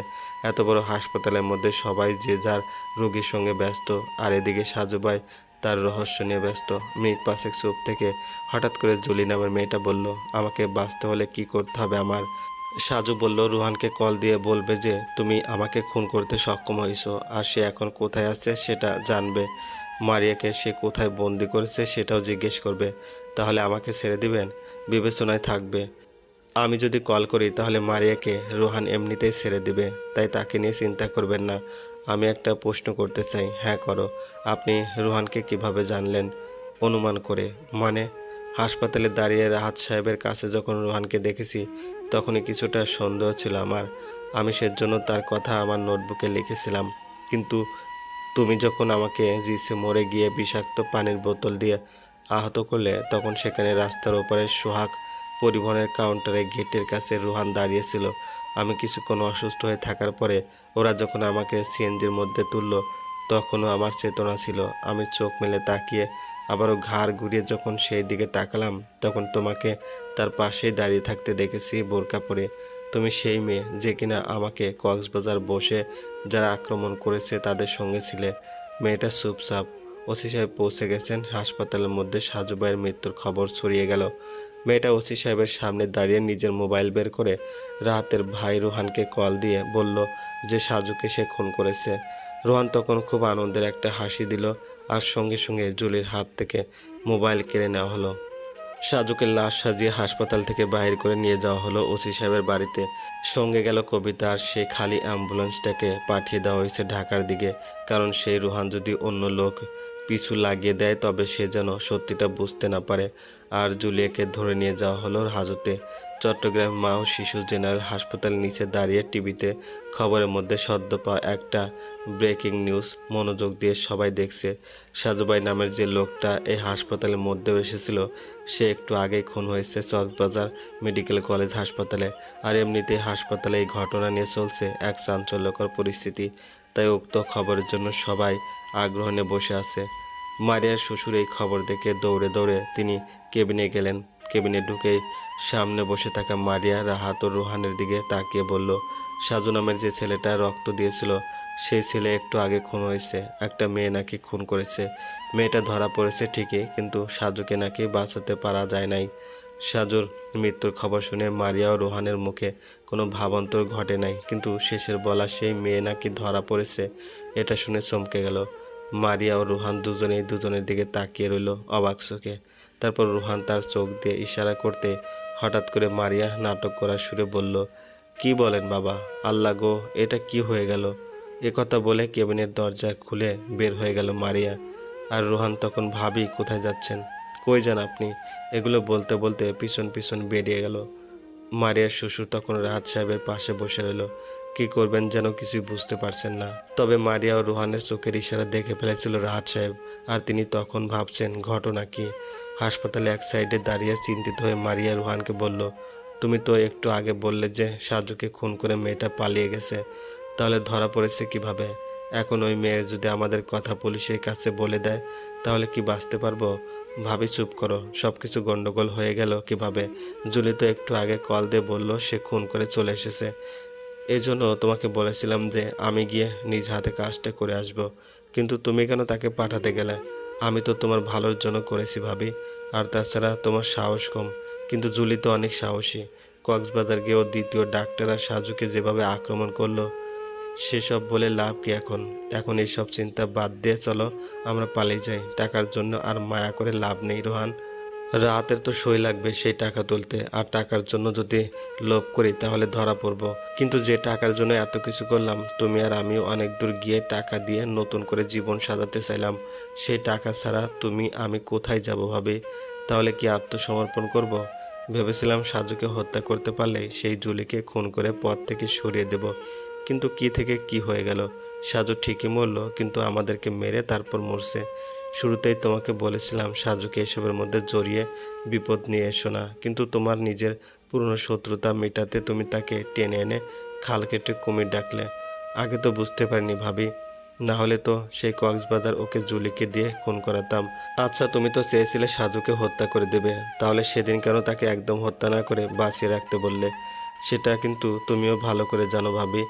এত বড় হাসপাতালের মধ্যে সবাই যে যার রোগীর সঙ্গে ব্যস্ত, আর এদিকে সাজু ভাই তার রহস্য নিয়ে ব্যস্ত। মিনিট 5 চুপ থেকে হঠাৎ করে জুলি নামের মেয়েটা বলল, আমাকে বাঁচতে হলে কি করতে হবে আমার? সাজু বলল, রোহানকে কল দিয়ে বলবে যে তুমি আমাকে খুন করতে সক্ষম হয়েছো, আর সে এখন কোথায় আছে সেটা জানবে। মারিয়াকে সে কোথায় বন্দি করেছে সেটাও জিজ্ঞেস করবে। তাহলে আমাকে ছেড়ে দিবেন? বিবেচনায় থাকবে। আমি যদি কল করি তাহলে মারিয়াকে রোহান এমনিতেই ছেড়ে দিবে, তাই তাকে নিয়ে চিন্তা করবেন না। আমি একটা প্রশ্ন করতে চাই। হ্যাঁ করো। আপনি রোহানকে কিভাবে জানলেন? অনুমান করে। মানে? হাসপাতালে দাঁড়িয়ে রাহাত সাহেবের কাছে যখন রোহানকে দেখেছি, তখনই কিছুটা সন্দেহ ছিল আমার। আমি সেজন্য তার কথা আমার নোটবুকে লিখেছিলাম। কিন্তু তুমি যখন আমাকে জিসে মোড়ে গিয়ে বিষাক্ত পানির বোতল দিয়ে আহত করলে, তখন সেখানে রাস্তার ওপারে সোহাগ পরিবহনের কাউন্টারে গেটের কাছে রোহান দাঁড়িয়েছিল। আমি কিছুক্ষণ অসুস্থ হয়ে থাকার পরে ওরা যখন আমাকে সিএনজির মধ্যে তুললো, তখনও আমার চেতনা ছিল। আমি চোখ মেলে তাকিয়ে আবারও ঘাড় ঘুরিয়ে যখন সেই দিকে তাকালাম, তখন তোমাকে তার পাশেই দাঁড়িয়ে থাকতে দেখেছি বোরকা পরে। তুমি সেই মেয়ে যে কিনা আমাকে কক্সবাজার বসে যারা আক্রমণ করেছে তাদের সঙ্গে ছিলে। মেয়েটা চুপচাপ। ওসি সাহেব পৌঁছে গেছেন। হাসপাতালের মধ্যে সাজু ভাইয়ের মৃত্যুর খবর ছড়িয়ে গেল। মেয়েটা ওসি সাহেবের সামনে দাঁড়িয়ে নিজের মোবাইল বের করে রাহাতের ভাই রোহানকে কল দিয়ে বলল যে সাজুকে সে খুন করেছে। রোহান তখন খুব আনন্দের একটা হাসি দিল, আর সঙ্গে সঙ্গে জুলির হাত থেকে মোবাইল কেড়ে নেওয়া হলো। সাজুকে লাশ সাজিয়ে হাসপাতাল থেকে বাইরে করে নিয়ে যাওয়া হলো ওসি সাহেবের বাড়িতে। সঙ্গে গেল কবিতা, আর সেই খালি অ্যাম্বুলেন্সটাকে পাঠিয়ে দেওয়া হয়েছে ঢাকার দিকে। কারণ সেই রোহান যদি অন্য লোক পিছু লাগিয়ে দেয়, তবে সে যেন সত্যিটা বুঝতে না পারে। আর জুলিয়াকে ধরে নিয়ে যাওয়া হলো হাজতে। চট্টগ্রাম মা ও শিশু জেনারেল হাসপাতালের নিচে দাঁড়িয়ে টিভিতে খবরের মধ্যে সদ্য পাওয়া একটা ব্রেকিং নিউজ মনোযোগ দিয়ে সবাই দেখছে। সাজুভাই নামের যে লোকটা এই হাসপাতালের মধ্যেও এসেছিল, সে একটু আগেই খুন হয়েছে কক্সবাজার মেডিকেল কলেজ হাসপাতালে। আর এমনিতেই হাসপাতালে এই ঘটনা নিয়ে চলছে এক চাঞ্চল্যকর পরিস্থিতি। তাই উক্ত খবরের জন্য সবাই আগ্রহ নিয়ে বসে আছে। মারিয়ার শ্বশুর এই খবর দেখে দৌড়ে দৌড়ে তিনি কেবিনে গেলেন। কেবিনে ঢুকেই সামনে বসে থাকা মারিয়া রাহাত ও রোহানের দিকে তাকিয়ে বলল, সাজু নামের যে ছেলেটা রক্ত দিয়েছিল, সেই ছেলে একটু আগে খুন হয়েছে। একটা মেয়ে নাকি খুন করেছে। মেয়েটা ধরা পড়েছে ঠিকই, কিন্তু সাজুকে নাকি বাঁচাতে পারা যায় নাই। সাজুর মৃত্যুর খবর শুনে মারিয়া ও রোহানের মুখে কোনো ভাবান্তর ঘটে নাই, কিন্তু শেষের বলা সেই মেয়ে নাকি ধরা পড়েছে, এটা শুনে চমকে গেল। মারিয়া ও রোহান দুজনেই দুজনের দিকে তাকিয়ে রইল অবাক চোখে। তারপর রোহান তার চোখ দিয়ে ইশারা করতে হঠাৎ করে মারিয়া নাটক করার সুরে বলল, কি বলেন বাবা? আল্লাহ গো, এটা কি হয়ে গেল? একথা বলে কেবিনের দরজা খুলে বের হয়ে গেল মারিয়া। আর রোহান তখন, ভাবি কোথায় যাচ্ছেন? কই যান আপনি? এগুলো বলতে বলতে পিছন পিছন বেরিয়ে গেল। মারিয়ার শ্বশুর তখন রাহাত সাহেবের পাশে বসে রইল। কি করবেন যেন কিছুই বুঝতে পারছেন না। তবে মারিয়া ও রোহানের চোখের ইশারা দেখে ফেলেছিল রাহাত সাহেব, আর তিনি তখন ভাবছেন ঘটনা কি। হাসপাতালে এক সাইডে দাঁড়িয়ে চিন্তিত হয়ে মারিয়া রোহানকে বলল, তুমি তো একটু আগে বললে যে সাজুকে খুন করে মেয়েটা পালিয়ে গেছে, তাহলে ধরা পড়েছে কিভাবে? এখন ওই মেয়ে যদি আমাদের কথা পুলিশের কাছে বলে দেয় তাহলে কি বাঁচতে পারবো? ভাবি চুপ করো, সব কিছু গন্ডগোল হয়ে গেল কিভাবে? জুলি তো একটু আগে কল দিয়ে বলল সে খুন করে চলে এসেছে। এই জন্য তোমাকে বলেছিলাম যে আমি গিয়ে নিজ হাতে কাজটা করে আসব, কিন্তু তুমি কেন তাকে পাঠাতে গেলে? আমি তো তোমার ভালোর জন্য করেছি ভাবি। আর তাছাড়া তোমার সাহস কম, কিন্তু জুলি তো অনেক সাহসী। কক্সবাজার গিয়েও দ্বিতীয় ডাক্তার আর সাজুকে যেভাবে আক্রমণ করলো, সেসব বলে লাভ কি এখন? এখন এইসব চিন্তা বাদ দিয়ে চলো আমরা পালিয়ে যাই। টাকার জন্য আর মায়া করে লাভ নেই রোহান। রাতের তো সই লাগবে সেই টাকা তুলতে, আর টাকার জন্য যদি লোভ করি তাহলে ধরা পড়বো। কিন্তু যে টাকার জন্য এত কিছু করলাম, তুমি আর আমিও অনেক দূর গিয়ে টাকা দিয়ে নতুন করে জীবন সাজাতে চাইলাম, সেই টাকা ছাড়া তুমি আমি কোথায় যাব ভাবি? তাহলে কি আত্মসমর্পণ করব? ভেবেছিলাম সাজুকে হত্যা করতে পারলে সেই জুলিকে খুন করে পথ থেকে সরিয়ে দেব, কিন্তু কি থেকে কি হয়ে গেল। সাজু ঠিকই মরল, কিন্তু আমাদেরকে মেরে তারপর মরছে। শুরুতেই তোমাকে বলেছিলাম সাজুকে এসবের মধ্যে জড়িয়ে বিপদ নিয়ে এসো না, কিন্তু তোমার নিজের পুরনো শত্রুতা মেটাতে তুমি তাকে টেনে এনে খাল কেটে কুমির ডাকলে। আগে তো বুঝতে পারিনি ভাবি, না হলে তো সেই কক্সবাজার ওকে জুলিকে দিয়ে খুন করাতাম। আচ্ছা, তুমি তো চেয়েছিলে সাজুকে হত্যা করে দেবে, তাহলে সেদিন কেন তাকে একদম হত্যা না করে বাঁচিয়ে রাখতে বললে? সেটা কিন্তু তুমিও ভালো করে জানো ভাবি।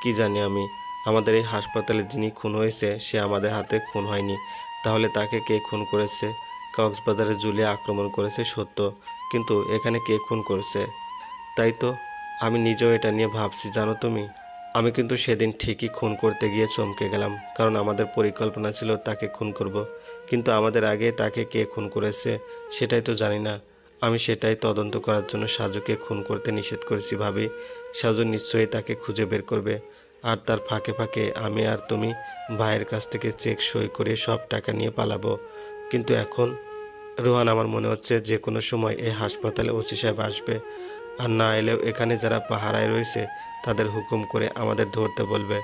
কি জানি আমি? আমাদের এই হাসপাতালে যিনি খুন হয়েছে সে আমাদের হাতে খুন হয়নি, তাহলে তাকে কে খুন করেছে? কক্সবাজারে জুলিয়া আক্রমণ করেছে সত্য, কিন্তু এখানে কে খুন করেছে? তাই তো আমি নিজেও এটা নিয়ে ভাবছি জানো তুমি। আমি কিন্তু সেদিন ঠিকই খুন করতে গিয়ে চমকে গেলাম, কারণ আমাদের পরিকল্পনা ছিল তাকে খুন করব, কিন্তু আমাদের আগে তাকে কে খুন করেছে সেটাই তো জানি না। আমি সেটাই তদন্ত করার জন্য সাজুকে খুন করতে নিষেধ করেছি ভাবি। সাজু নিশ্চয়ই তাকে খুঁজে বের করবে, আর তার ফাঁকে ফাঁকে আমি আর তুমি ভাইয়ের কাছ থেকে চেক সই করে সব টাকা নিয়ে পালাবো। কিন্তু এখন রোহান, আমার মনে হচ্ছে যে কোনো সময় এই হাসপাতালে ওসি সাহেব আসবে, আর না এলেও এখানে যারা পাহারায় রয়েছে তাদের হুকুম করে আমাদের ধরতে বলবে।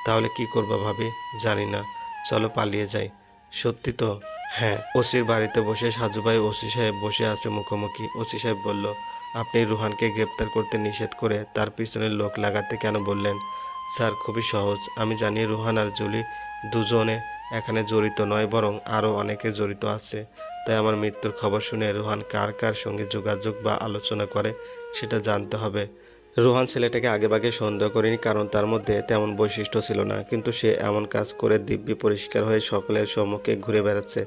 তাহলে কি করবো ভাবি, জানি না। চলো পালিয়ে যাই। সত্যি তো? হ্যাঁ। ওসির বাড়িতে বসে সাজু ভাই ওসি সাহেব বসে আছে মুখোমুখি। ওসি সাহেব বলল, আপনি রুহানকে গ্রেপ্তার করতে নিষেধ করে তার পিছনে লোক লাগাতে কেন বললেন? স্যার, খুবই সহজ। আমি জানি রুহান আর জুলি দুজনে এখানে জড়িত নয়, বরং আরও অনেকে জড়িত আছে। তাই আমার মৃত্যুর খবর শুনে রুহান কার কার সঙ্গে যোগাযোগ বা আলোচনা করে সেটা জানতে হবে। রোহান ছেলেটাকে আগেভাগে সন্দেহ করেনি, কারণ তার মধ্যে তেমন বৈশিষ্ট্য ছিল না, কিন্তু সে এমন কাজ করে দিব্যি পরিষ্কার হয়ে সকলের সম্মুখে ঘুরে বেড়াচ্ছে।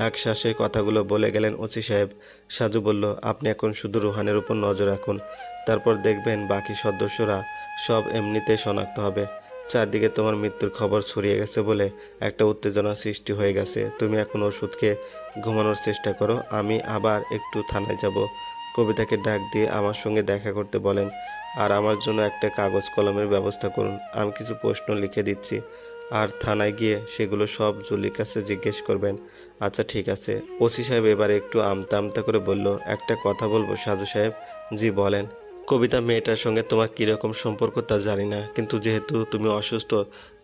এক শ্বাসে কথাগুলো বলে গেলেন ওসি সাহেব। সাজু বলল, আপনি এখন শুধু রোহানের উপর নজর রাখুন, তারপর দেখবেন বাকি সদস্যরা সব এমনিতেই শনাক্ত হবে। চারদিকে তোমার মৃত্যুর খবর ছড়িয়ে গেছে বলে একটা উত্তেজনা সৃষ্টি হয়ে গেছে। তুমি এখন ওষুধ খেয়ে ঘুমানোর চেষ্টা করো, আমি আবার একটু থানায় যাব। কবিতাকে ডাক দিয়ে আমার সঙ্গে দেখা করতে বলেন, আর আমার জন্য একটা কাগজ কলমের ব্যবস্থা করুন। আমি কিছু প্রশ্ন লিখে দিচ্ছি, আর থানায় গিয়ে সেগুলো সব জুলির কাছে জিজ্ঞেস করবেন। আচ্ছা ঠিক আছে। ওসি সাহেব এবারে একটু আমতা আমতা করে বলল, একটা কথা বলবো সাজু সাহেব? জি বলেন। কবিতা মেয়েটার সঙ্গে তোমার কীরকম সম্পর্ক তা জানি না, কিন্তু যেহেতু তুমি অসুস্থ,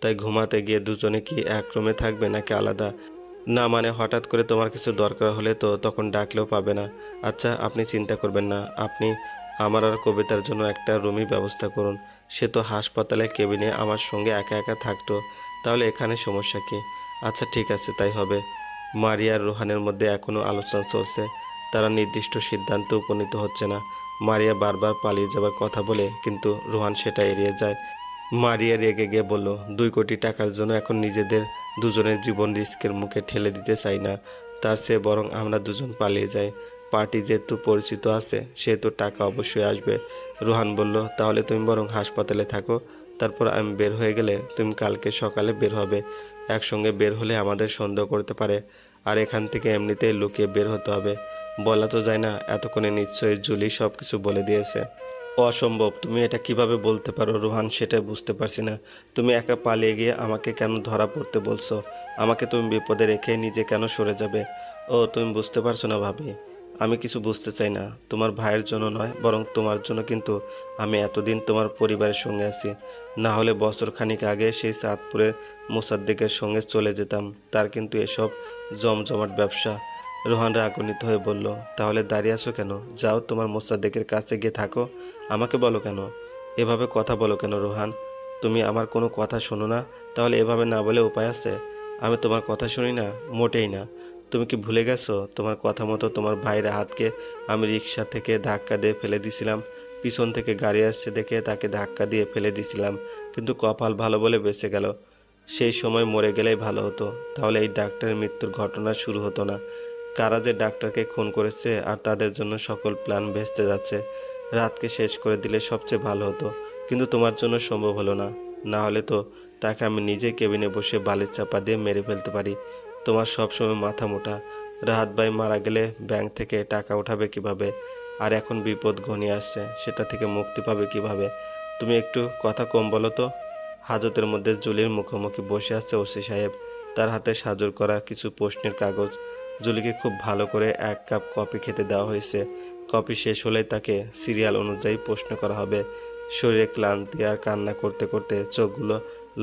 তাই ঘুমাতে গিয়ে দুজনে কি এক রুমে থাকবে নাকি আলাদা? না মানে হঠাৎ করে তোমার কিছু দরকার হলে তো তখন ডাকলেও পাবে না। আচ্ছা, আপনি চিন্তা করবেন না, আপনি আমার আর কবিতার জন্য একটা রুমই ব্যবস্থা করুন। সে তো হাসপাতালে কেবিনে আমার সঙ্গে একা একা থাকতো, তাহলে এখানে সমস্যা কি? আচ্ছা ঠিক আছে, তাই হবে। মারিয়া আর রোহানের মধ্যে এখনও আলোচনা চলছে, তারা নির্দিষ্ট সিদ্ধান্তে উপনীত হচ্ছে না। মারিয়া বারবার পালিয়ে যাবার কথা বলে, কিন্তু রোহান সেটা এড়িয়ে যায়। মারিয়া রেগে গিয়ে বলল, 2 কোটি টাকার জন্য এখন নিজেদের দুজনের জীবন রিস্কের মুখে ঠেলে দিতে চাই না। তার চেয়ে বরং আমরা দুজন পালিয়ে যাই। পার্টি যেহেতু পরিচিত আছে, সেহেতু টাকা অবশ্যই আসবে। রোহান বলল, তাহলে তুমি বরং হাসপাতালে থাকো, তারপর আমি বের হয়ে গেলে তুমি কালকে সকালে বের হবে। একসঙ্গে বের হলে আমাদের সন্দেহ করতে পারে, আর এখান থেকে এমনিতেই লুকিয়ে বের হতে হবে। বলা তো যায় না, এতক্ষণে নিশ্চয়ই জুলি সব কিছু বলে দিয়েছে। অসম্ভব, তুমি এটা কিভাবে বলতে পারো রোহান? সেটাই বুঝতে পারছি না। তুমি একা পালিয়ে গিয়ে আমাকে কেন ধরা পড়তে বলছো? আমাকে তুমি বিপদে রেখে নিজে কেন সরে যাবে? ও, তুমি বুঝতে পারছো না ভাবি? আমি কিছু বুঝতে চাই না, তোমার ভাইয়ের জন্য নয়, বরং তোমার জন্য। কিন্তু আমি এতদিন তোমার পরিবারের সঙ্গে আছি, না হলে বছর খানিক আগে সেই চাঁদপুরের মোসাদ্দেকের সঙ্গে চলে যেতাম। তার কিন্তু এসব জমজমাট ব্যবসা। রোহান রাগান্বিত হয়ে বলল, তাহলে দাঁড়িয়ে আছো কেন? যাও, তোমার মোসাদ্দেকের কাছে গিয়ে থাকো। আমাকে বলো কেন? এভাবে কথা বলো কেন রোহান? তুমি আমার কোনো কথা শোনো না? তাহলে এভাবে না বলে উপায় আছে? আমি তোমার কথা শুনি না? মোটেই না। তুমি কি ভুলে গেছো তোমার কথা মতো তোমার ভাইয়ের হাতকে আমি রিক্সা থেকে ধাক্কা দিয়ে ফেলে দিছিলাম? পিছন থেকে গাড়ি আসছে দেখে তাকে ধাক্কা দিয়ে ফেলে দিছিলাম, কিন্তু কপাল ভালো বলে বেঁচে গেল। সেই সময় মরে গেলেই ভালো হতো, তাহলে এই ডাক্তারের মৃত্যুর ঘটনা শুরু হতো না। কারা যে ডাক্তারকে খুন করেছে আর তাদের জন্য সকল প্ল্যান ভেস্তে যাচ্ছে। রাতকে শেষ করে দিলে সবচেয়ে ভালো হতো, কিন্তু তোমার জন্য সম্ভব হলো না। না হলে তো তাকে আমি নিজেই কেবিনে বসে বালির চাপা দিয়ে মেরে ফেলতে পারি। তোমার সবসময় মাথা মোটা। রাহাত ভাই মারা গেলে ব্যাংক থেকে টাকা উঠাবে কিভাবে? আর এখন বিপদ ঘনিয়ে আসছে, সেটা থেকে মুক্তি পাবে কিভাবে? তুমি একটু কথা কম বলো তো। হাজতের মধ্যে জুলির মুখোমুখি বসে আছে ওসি সাহেব। তার হাতে সাজুর করা কিছু প্রশ্নের কাগজ। জুলিকে খুব ভালো করে 1 কাপ কফি খেতে দেওয়া হয়েছে। কফি শেষ হলেই তাকে সিরিয়াল অনুযায়ী প্রশ্ন করা হবে। শরীরে ক্লান্তি আর কান্না করতে করতে চোখগুলো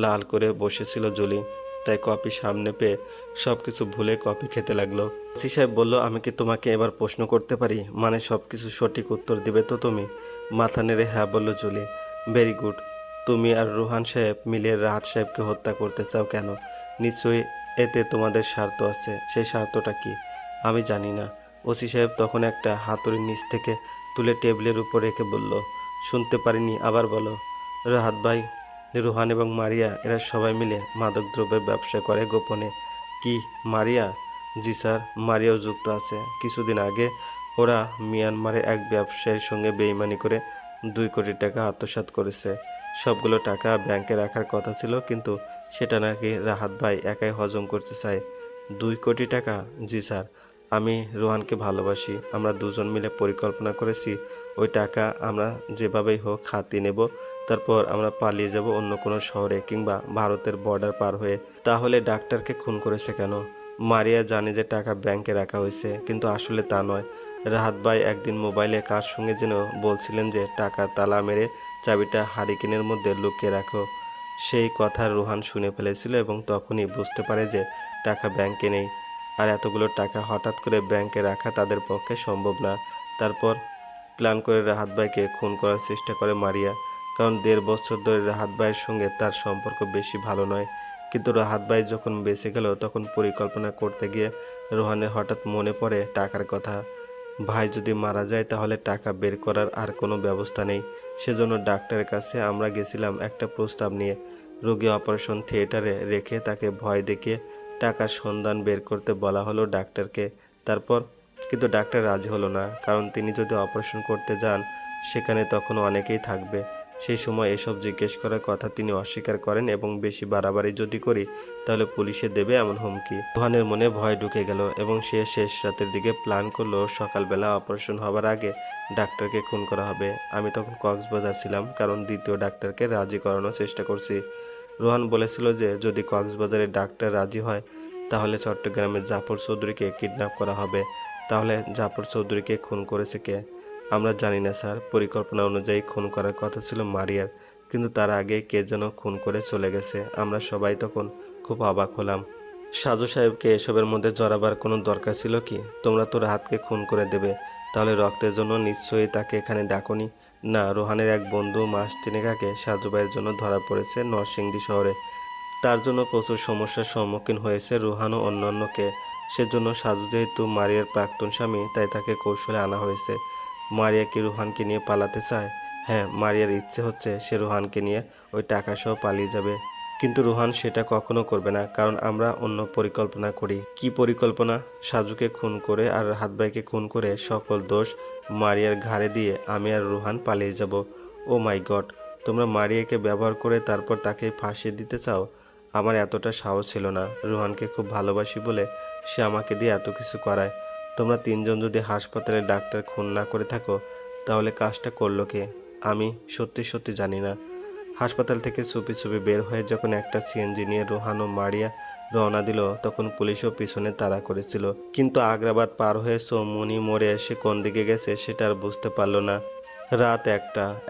লাল করে বসেছিল জুলি, তাই কফি সামনে পেয়ে সবকিছু ভুলে কফি খেতে লাগলো। ওসি সাহেব বলল, আমি কি তোমাকে এবার প্রশ্ন করতে পারি? মানে সবকিছু সঠিক উত্তর দিবে তো তুমি? মাথা নেড়ে হ্যাঁ বলল জুলি। Very good. তুমি আর রুহান সাহেব মিলে রাহাত সাহেবকে হত্যা করতে চাও কেন? নিশ্চয়ই এতে তোমাদের স্বার্থ আছে। সেই স্বার্থটা কি? আমি জানি না। ওসি সাহেব তখন একটা হাতুড়ি নিচ থেকে তুলে টেবিলের উপর রেখে বলল, শুনতে পারিনি, আবার বলো। রাহাত ভাই, রুহান এবং মারিয়া এরা সবাই মিলে মাদকদ্রব্যের ব্যবসা করে গোপনে। কি, মারিয়া? জি স্যার, মারিয়াও যুক্ত আছে। কিছুদিন আগে ওরা মিয়ানমারের এক ব্যবসায়ীর সঙ্গে বেইমানি করে 2 কোটি টাকা আত্মসাৎ করেছে। সবগুলো টাকা ব্যাংকে রাখার কথা ছিল, কিন্তু সেটা নাকি রাহাত ভাই একাই হজম করতে চায়। 2 কোটি টাকা? জি স্যার। আমি রোহানকে ভালোবাসি। আমরা দুজন মিলে পরিকল্পনা করেছি ওই টাকা আমরা যেভাবেই হোক হাতিয়ে নেব। তারপর আমরা পালিয়ে যাব অন্য কোনো শহরে কিংবা ভারতের বর্ডার পার হয়ে। তাহলে ডাক্তারকে খুন করেছে কেন? মারিয়া জানে যে টাকা ব্যাংকে রাখা হয়েছে, কিন্তু আসলে তা নয়। রাহাত ভাই একদিন মোবাইলে কার সঙ্গে যেন বলছিলেন যে টাকা তালা মেরে চাবিটা হারিকেনের মধ্যে লুকিয়ে রাখো। সেই কথা রোহান শুনে ফেলেছিল এবং তখনই বুঝতে পারে যে টাকা ব্যাংকে নেই। আর এতগুলো টাকা হঠাৎ করে ব্যাংকে রাখা তাদের পক্ষে সম্ভব না। তারপর প্ল্যান করে রাহাত ভাইকে খুন করার চেষ্টা করে মারিয়া, কারণ 1.5 বছর ধরে রাহাত ভাইয়ের সঙ্গে তার সম্পর্ক বেশি ভালো নয়। কিন্তু রাহাত ভাই যখন বেঁচে গেল তখন পরিকল্পনা করতে গিয়ে রোহানের হঠাৎ মনে পড়ে টাকার কথা। ভাই যদি মারা যায় তাহলে টাকা বের করার আর কোনো ব্যবস্থা নেই। সেজন্য ডাক্তারের কাছে আমরা গেছিলাম একটা প্রস্তাব নিয়ে। রোগী অপারেশন থিয়েটারে রেখে তাকে ভয় দেখিয়ে টাকার সন্ধান বের করতে বলা হলো ডাক্তারকে। তারপর কিন্তু ডাক্তার রাজি হলো না, কারণ তিনি যদি অপারেশন করতে যান সেখানে তখন অনেকেই থাকবে। সেই সময় এসব জিজ্ঞেস করার কথা তিনি অস্বীকার করেন এবং বেশি বাড়াবাড়ি যদি করি তাহলে পুলিশে দেবে এমন হুমকি। রোহানের মনে ভয় ঢুকে গেল এবং সে শেষ রাতের দিকে প্ল্যান করলো সকালবেলা অপারেশন হবার আগে ডাক্তারকে খুন করা হবে। আমি তখন কক্সবাজার ছিলাম, কারণ দ্বিতীয় ডাক্তারকে রাজি করানোর চেষ্টা করছি। রোহান বলেছিল যে যদি কক্সবাজারের ডাক্তার রাজি হয় তাহলে চট্টগ্রামের জাফর চৌধুরীকে কিডন্যাপ করা হবে। তাহলে জাফর চৌধুরীকে খুন করেছে কে? আমরা জানি না স্যার। পরিকল্পনা অনুযায়ী খুন করার কথা ছিল মারিয়ার, কিন্তু তার আগে কে যেন খুন করে চলে গেছে। আমরা সবাই তখন খুব অবাক হলাম। সাজু সাহেবকে এসবের মধ্যে জড়াবার কোনো দরকার ছিল কি? তোমরা তো রাহাতকে খুন করে দেবে, তাহলে রক্তের জন্য নিশ্চয়ই তাকে এখানে ডাকোনি। না, রোহানের এক বন্ধু মাস 3 আগে সাজু ভাইয়ের জন্য ধরা পড়েছে নরসিংদী শহরে। তার জন্য প্রচুর সমস্যার সম্মুখীন হয়েছে রুহান ও অন্যান্যকে। সেজন্য সাজু যেহেতু মারিয়ার প্রাক্তন স্বামী, তাই তাকে কৌশলে আনা হয়েছে। মারিয়া কি রুহানকে নিয়ে পালাতে চায়? হ্যাঁ, মারিয়ার ইচ্ছে হচ্ছে সে রুহানকে নিয়ে ওই টাকা সহ পালিয়ে যাবে। কিন্তু রুহান সেটা কখনো করবে না, কারণ আমরা অন্য পরিকল্পনা করি। কি পরিকল্পনা? সাজুকে খুন করে আর রাহাত ভাইকে খুন করে সকল দোষ মারিয়ার ঘাড়ে দিয়ে আমি আর রুহান পালিয়ে যাব। ও মাই গড! তোমরা মারিয়াকে ব্যবহার করে তারপর তাকে ফাঁসিয়ে দিতে চাও? আমার এতটা সাহস ছিল না। রুহানকে খুব ভালোবাসি বলে সে আমাকে দিয়ে এত কিছু করায়। তোমরা তিনজন যদি হাসপাতালে ডাক্তার খুন না করে থাকো তাহলে কাজটা করলো কে? আমি সত্যি সত্যি জানি না। হাসপাতাল থেকে চুপি চুপি বের হয়ে যখন একটা সিএনজি নিয়ে রোহান ও মারিয়া রওনা দিল তখন পুলিশও পিছনে তাড়া করেছিল। কিন্তু আগ্রাবাদ পার হয়ে চৌমুনি মোড়ে এসে কোন দিকে গেছে সেটা আর বুঝতে পারল না। রাত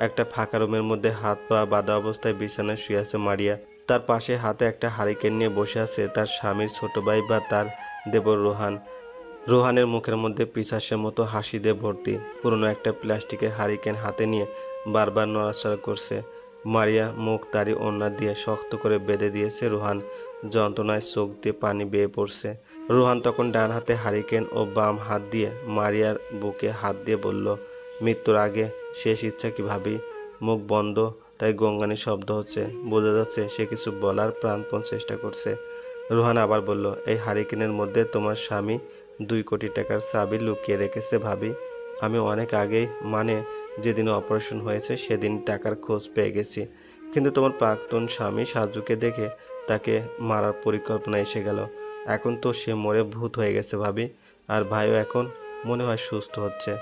একটা ফাঁকা রুমের মধ্যে হাত পা বাঁধা অবস্থায় বিছানায় শুয়ে আছে মারিয়া। তার পাশে হাতে একটা হারিকেন নিয়ে বসে আছে তার স্বামীর ছোট ভাই বা তার দেবর রোহান। রোহানের মুখের মধ্যে পিশাচের মতো হাসি দিয়ে ভর্তি। পুরনো একটা প্লাস্টিকের হারিকেন হাতে নিয়ে বারবার নড়াচড়া করছে। মারিয়া মুখ তারি ওড়না দিয়ে শক্ত করে বেঁধে দিয়েছে। রুহান যন্ত্রণায় চোখ দিয়ে পানি বেয়ে পড়ছে। রুহান তখন ডান হাতে হারিকেন ও বাম হাত দিয়ে মারিয়ার বুকে হাত দিয়ে বলল, মৃত্যুর আগে শেষ ইচ্ছা কি ভাবি? মুখ বন্ধ, তাই গঙ্গানি শব্দ হচ্ছে। বোঝা যাচ্ছে সে কিছু বলার প্রাণপণ চেষ্টা করছে। রুহান আবার বলল, এই হারিকেনের মধ্যে তোমার স্বামী 2 কোটি টাকার চাবি লুকিয়ে রেখেছে ভাবি। আমি অনেক আগেই, মানে যেদিন অপারেশন হয়েছে সেদিন টাকার খোঁজ পেয়ে গেছি। কিন্তু তোমার প্রাক্তন স্বামী সাজুকে দেখে তাকে মারার পরিকল্পনা এসে গেল। এখন তো সে মরে ভূত হয়ে গেছে ভাবি। আর ভাইও এখন মনে হয় সুস্থ হচ্ছে।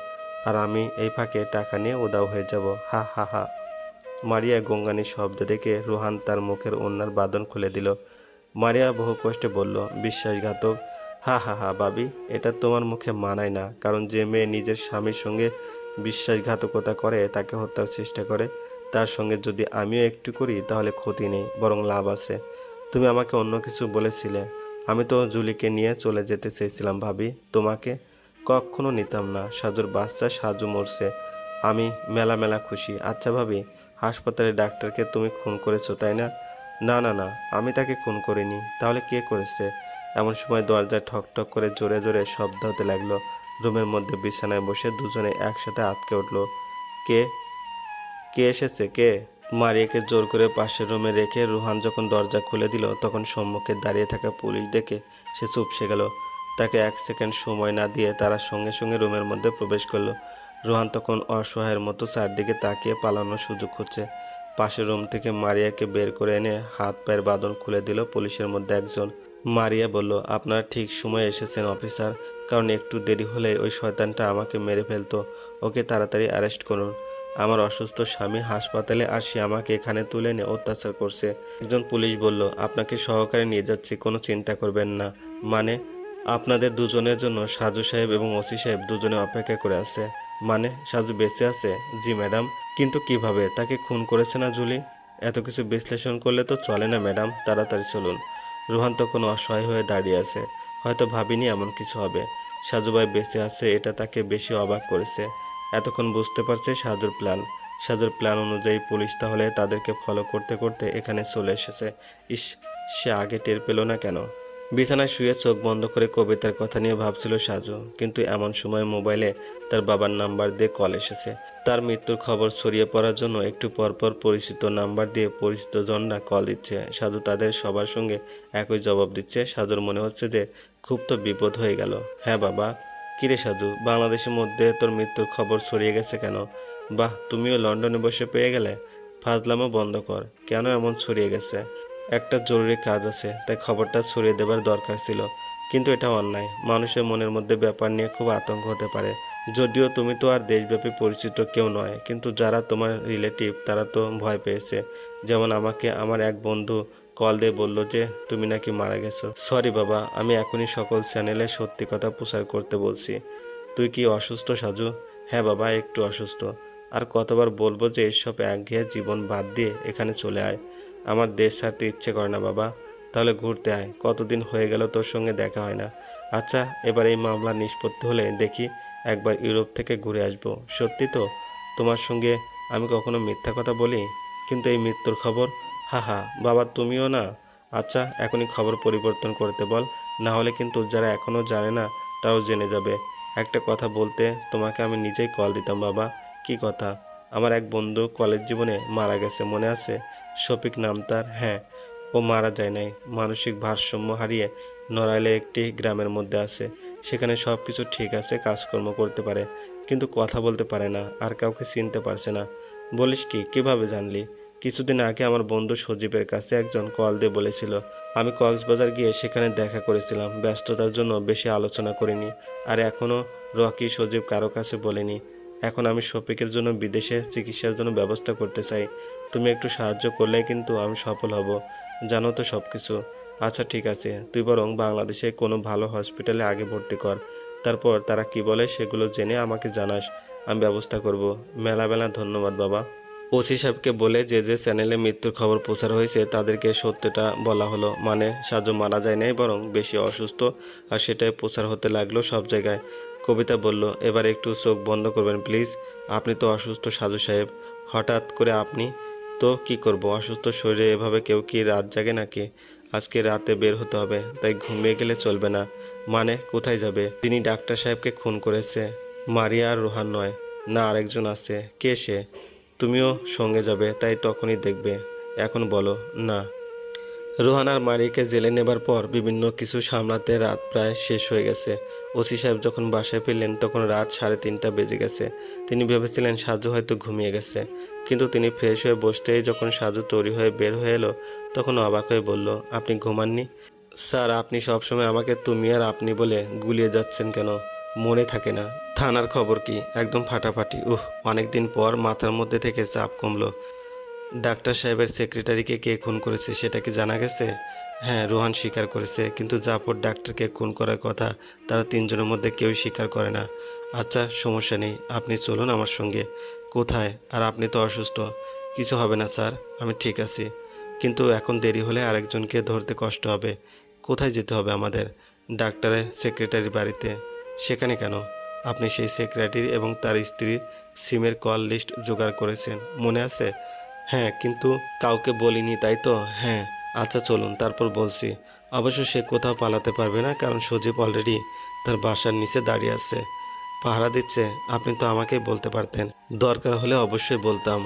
আর আমি এই ফাঁকে টাকা নিয়ে উধাও হয়ে যাব। হা হা হা। মারিয়া গঙ্গানির শব্দ দেখে রুহান তার মুখের ওড়নার বাঁধন খুলে দিল। মারিয়া বহু কষ্টে বলল, বিশ্বাসঘাতক। হা হা হা ভাবি, এটা তোমার মুখে মানায় না। কারণ যে মেয়ে নিজের স্বামীর সঙ্গে বিশ্বাসঘাতকতা করে, তাকে হত্যার চেষ্টা করে, তার সঙ্গে যদি আমিও একটু করি তাহলে ক্ষতি নেই, বরং লাভ আছে। তুমি আমাকে অন্য কিছু বলেছিলে। আমি তো জুলিকে নিয়ে চলে যেতে চেয়েছিলাম ভাবি। তোমাকে কখনো নিতাম না। সাজুর বাচ্চা, সাজু মরছে, আমি মেলা মেলা খুশি। আচ্ছা ভাবি, হাসপাতালে ডাক্তারকে তুমি খুন করেছো তাই না? না না না, আমি তাকে খুন করিনি। তাহলে কে করেছে? এমন সময় দরজায় ঠক ঠক করে জোরে জোরে শব্দ হতে লাগলো। রুমের মধ্যে বিছানায় বসে দুজনে একসাথে আঁতকে উঠল। কে কে এসেছে কে? মারিয়াকে জোর করে পাশের রুমে রেখে রুহান যখন দরজা খুলে দিল, তখন সম্মুখে দাঁড়িয়ে থাকা পুলিশ দেখে সে চুপসে গেল। তাকে 1 সেকেন্ড সময় না দিয়ে তারা সঙ্গে সঙ্গে রুমের মধ্যে প্রবেশ করলো। রুহান তখন অসহায়ের মতো চারদিকে তাকিয়ে পালানোর সুযোগ খুঁজছে। পাশের রুম থেকে মারিয়াকে বের করে এনে হাত পায়ের বাঁধন খুলে দিল পুলিশের মধ্যে একজন। মারিয়া বলল, আপনারা ঠিক সময়ে এসেছেন অফিসার। কারণ একটু দেরি হলে ওই শয়তানটা আমাকে মেরে ফেলতো। ওকে তাড়াতাড়ি অ্যারেস্ট করুন। আমার অসুস্থ স্বামী হাসপাতালে, আর সে আমাকে এখানে তুলে এনে অত্যাচার করছে। একজন পুলিশ বলল, আপনাকে সহকারে নিয়ে যাচ্ছি, কোনো চিন্তা করবেন না। মানে? আপনাদের দুজনের জন্য সাজু সাহেব এবং ওসি সাহেব দুজনে অপেক্ষা করে আছে। মানে সাজু বেঁচে আছে? জি ম্যাডাম। কিন্তু কিভাবে? তাকে খুন করেছে না জুলি? এত কিছু বিশ্লেষণ করলে তো চলে না ম্যাডাম, তাড়াতাড়ি চলুন। রোহান তখন অসহায় হয়ে দাঁড়িয়ে আছে। হয়তো ভাবিনি এমন কিছু হবে। সাজু ভাই বেঁচে আছে, এটা তাকে বেশি অবাক করেছে। এতক্ষণ বুঝতে পারছে সাজুর প্ল্যান। সাজুর প্ল্যান অনুযায়ী পুলিশ তাহলে তাদেরকে ফলো করতে করতে এখানে চলে এসেছে। ইস, সে আগে টের পেল না কেন? বিছানায় শুয়ে চোখ বন্ধ করে কবিতার কথা নিয়ে ভাবছিল সাজু। কিন্তু এমন সময় মোবাইলে তার বাবার নাম্বার দিয়ে কল এসেছে। তার মৃত্যুর খবর ছড়িয়ে পড়ার জন্য একটু পরপর পরিচিত নাম্বার দিয়ে পরিচিত জনরা কল দিচ্ছে। সাজু তাদের সবার সঙ্গে একই জবাব দিচ্ছে। সাজুর মনে হচ্ছে যে খুব তো বিপদ হয়ে গেল। হ্যাঁ বাবা। কিরে সাজু, বাংলাদেশের মধ্যে তোর মৃত্যুর খবর ছড়িয়ে গেছে কেন? বাহ, তুমিও লন্ডনে বসে পেয়ে গেলে। ফাজলামো বন্ধ কর। কেন এমন ছড়িয়ে গেছে? একটা জরুরি কাজ আছে, তাই খবরটা ছড়িয়ে দেবার দরকার ছিল। কিন্তু এটা অন্যায়। মানুষের মনের মধ্যে ব্যাপার নিয়ে খুব আতঙ্ক হতে পারে। যদিও তুমি তো আর দেশব্যাপী পরিচিত কেউ নয়, কিন্তু যারা তোমার রিলেটিভ তারা তো ভয় পেয়েছে। যেমন আমাকে আমার এক বন্ধু কল দিয়ে বলল যে তুমি নাকি মারা গেছো। সরি বাবা, আমি এখনই সকল চ্যানেলে সত্যি কথা প্রচার করতে বলছি। তুই কি অসুস্থ সাজু? হ্যাঁ বাবা, একটু অসুস্থ। আর কতবার বলবো যে এসব একঘেয়ে জীবন বাদ দিয়ে এখানে চলে আয়? আমার দেশ ছাড়তে ইচ্ছে করে না বাবা। তাহলে ঘুরতে আয়। কতদিন হয়ে গেল তোর সঙ্গে দেখা হয় না। আচ্ছা, এবার এই মামলা নিষ্পত্তি হলে দেখি একবার ইউরোপ থেকে ঘুরে আসবো। সত্যি তো? তোমার সঙ্গে আমি কখনো মিথ্যা কথা বলি? কিন্তু এই মৃত্যুর খবর, হা হা। বাবা তুমিও না? আচ্ছা, এখনই খবর পরিবর্তন করতে বল, না হলে কিন্তু যারা এখনও জানে না তারাও জেনে যাবে। একটা কথা বলতে তোমাকে আমি নিজেই কল দিতাম বাবা। কি কথা? আমার এক বন্ধু কলেজ জীবনে মারা গেছে, মনে আছে? শফিক নাম তার। হ্যাঁ, ও মারা যায় নাই, মানসিক ভারসাম্য হারিয়ে নড়াইলে একটি গ্রামের মধ্যে আছে। সেখানে সব কিছু ঠিক আছে, কাজকর্ম করতে পারে, কিন্তু কথা বলতে পারে না, আর কাউকে চিনতে পারছে না। বলিস কি? কিভাবে জানলি? কিছুদিন আগে আমার বন্ধু সজীবের কাছে একজন কল দিয়ে বলেছিল। আমি কক্সবাজার গিয়ে সেখানে দেখা করেছিলাম। ব্যস্ততার জন্য বেশি আলোচনা করিনি। আর এখনও রকি সজীব কারো কাছে বলিনি। এখন আমি শফিকের জন্য বিদেশে চিকিৎসার জন্য ব্যবস্থা করতে চাই। তুমি একটু সাহায্য করলে কিন্তু আমি সফল হব। জানো তো সব কিছু। আচ্ছা ঠিক আছে, তুই বরং বাংলাদেশে কোনো ভালো হসপিটালে আগে ভর্তি কর। তারপর তারা কি বলে সেগুলো জেনে আমাকে জানাস। আমি ব্যবস্থা করব। মেলা মেলা ধন্যবাদ বাবা। ওসি সাহেবকে বলে যে যে চ্যানেলে মৃত্যুর খবর প্রচার হয়েছে তাদেরকে সত্যটা বলা হলো। মানে সাজু মারা যায় নাই, বরং বেশি অসুস্থ, আর সেটাই প্রচার হতে লাগলো সব জায়গায়। কবিতা বলল, এবার একটু চোখ বন্ধ করবেন প্লিজ। আপনি তো অসুস্থ সাজু সাহেব, হঠাৎ করে আপনি? তো কি করব, অসুস্থ শরীরে এভাবে কেউ কি রাত জাগে নাকি? আজকে রাতে বের হতে হবে, তাই ঘুমিয়ে গেলে চলবে না। মানে কোথায় যাবে? তিনি ডাক্তার সাহেবকে খুন করেছে। মারিয়া আর রোহান নয়, না আরেকজন আছে। কে সে? তুমিও সঙ্গে যাবে, তাই তখনই দেখবে। এখন বলো না। রোহান আর মারিয়াকে জেলে নেবার পর বিভিন্ন কিছু সামলাতে রাত প্রায় শেষ হয়ে গেছে। ওসি সাহেব যখন বাসায় ফিরলেন তখন রাত 3:30 বেজে গেছে। তিনি ভেবেছিলেন সাজু হয়তো ঘুমিয়ে গেছে, কিন্তু তিনি ফ্রেশ হয়ে বসতেই যখন সাজু তৈরি হয়ে বের হয়ে এলো তখন অবাক হয়ে বলল, আপনি ঘুমাননি? স্যার, আপনি সবসময় আমাকে তুমি আর আপনি বলে গুলিয়ে যাচ্ছেন কেন? মনে থাকে না? থানার খবর কি? একদম ফাটাফাটি। অনেকদিন পর মাথার মধ্যে থেকে চাপ কমলো। ডাক্তার সাহেবের সেক্রেটারিকে কে খুন করেছে সেটা কি জানা গেছে? হ্যাঁ, রোহান স্বীকার করেছে, কিন্তু জাফর ডাক্তারকে খুন করার কথা তারা তিনজনের মধ্যে কেউই স্বীকার করে না। আচ্ছা, সমস্যা নেই, আপনি চলুন আমার সঙ্গে। কোথায়? আর আপনি তো অসুস্থ। কিছু হবে না স্যার, আমি ঠিক আছি। কিন্তু এখন দেরি হলে আরেকজনকে ধরতে কষ্ট হবে। কোথায় যেতে হবে আমাদের? ডাক্তারের সেক্রেটারির বাড়িতে। সেখানে কেন? আপনি সেই সেক্রেটারি এবং তার স্ত্রীর সিমের কল লিস্ট জোগাড় করেছেন, মনে আছে? হ্যাঁ, কিন্তু কাউকে বলিনি, তাই তো? হ্যাঁ। আচ্ছা চলুন, তারপর বলছি। অবশ্য সে কোথাও পালাতে পারবে না, কারণ সজীব অলরেডি তার বাসার নিচে দাঁড়িয়ে আছে, পাহারা দিচ্ছে। আপনি তো আমাকেই বলতে পারতেন, দরকার হলে অবশ্যই বলতাম।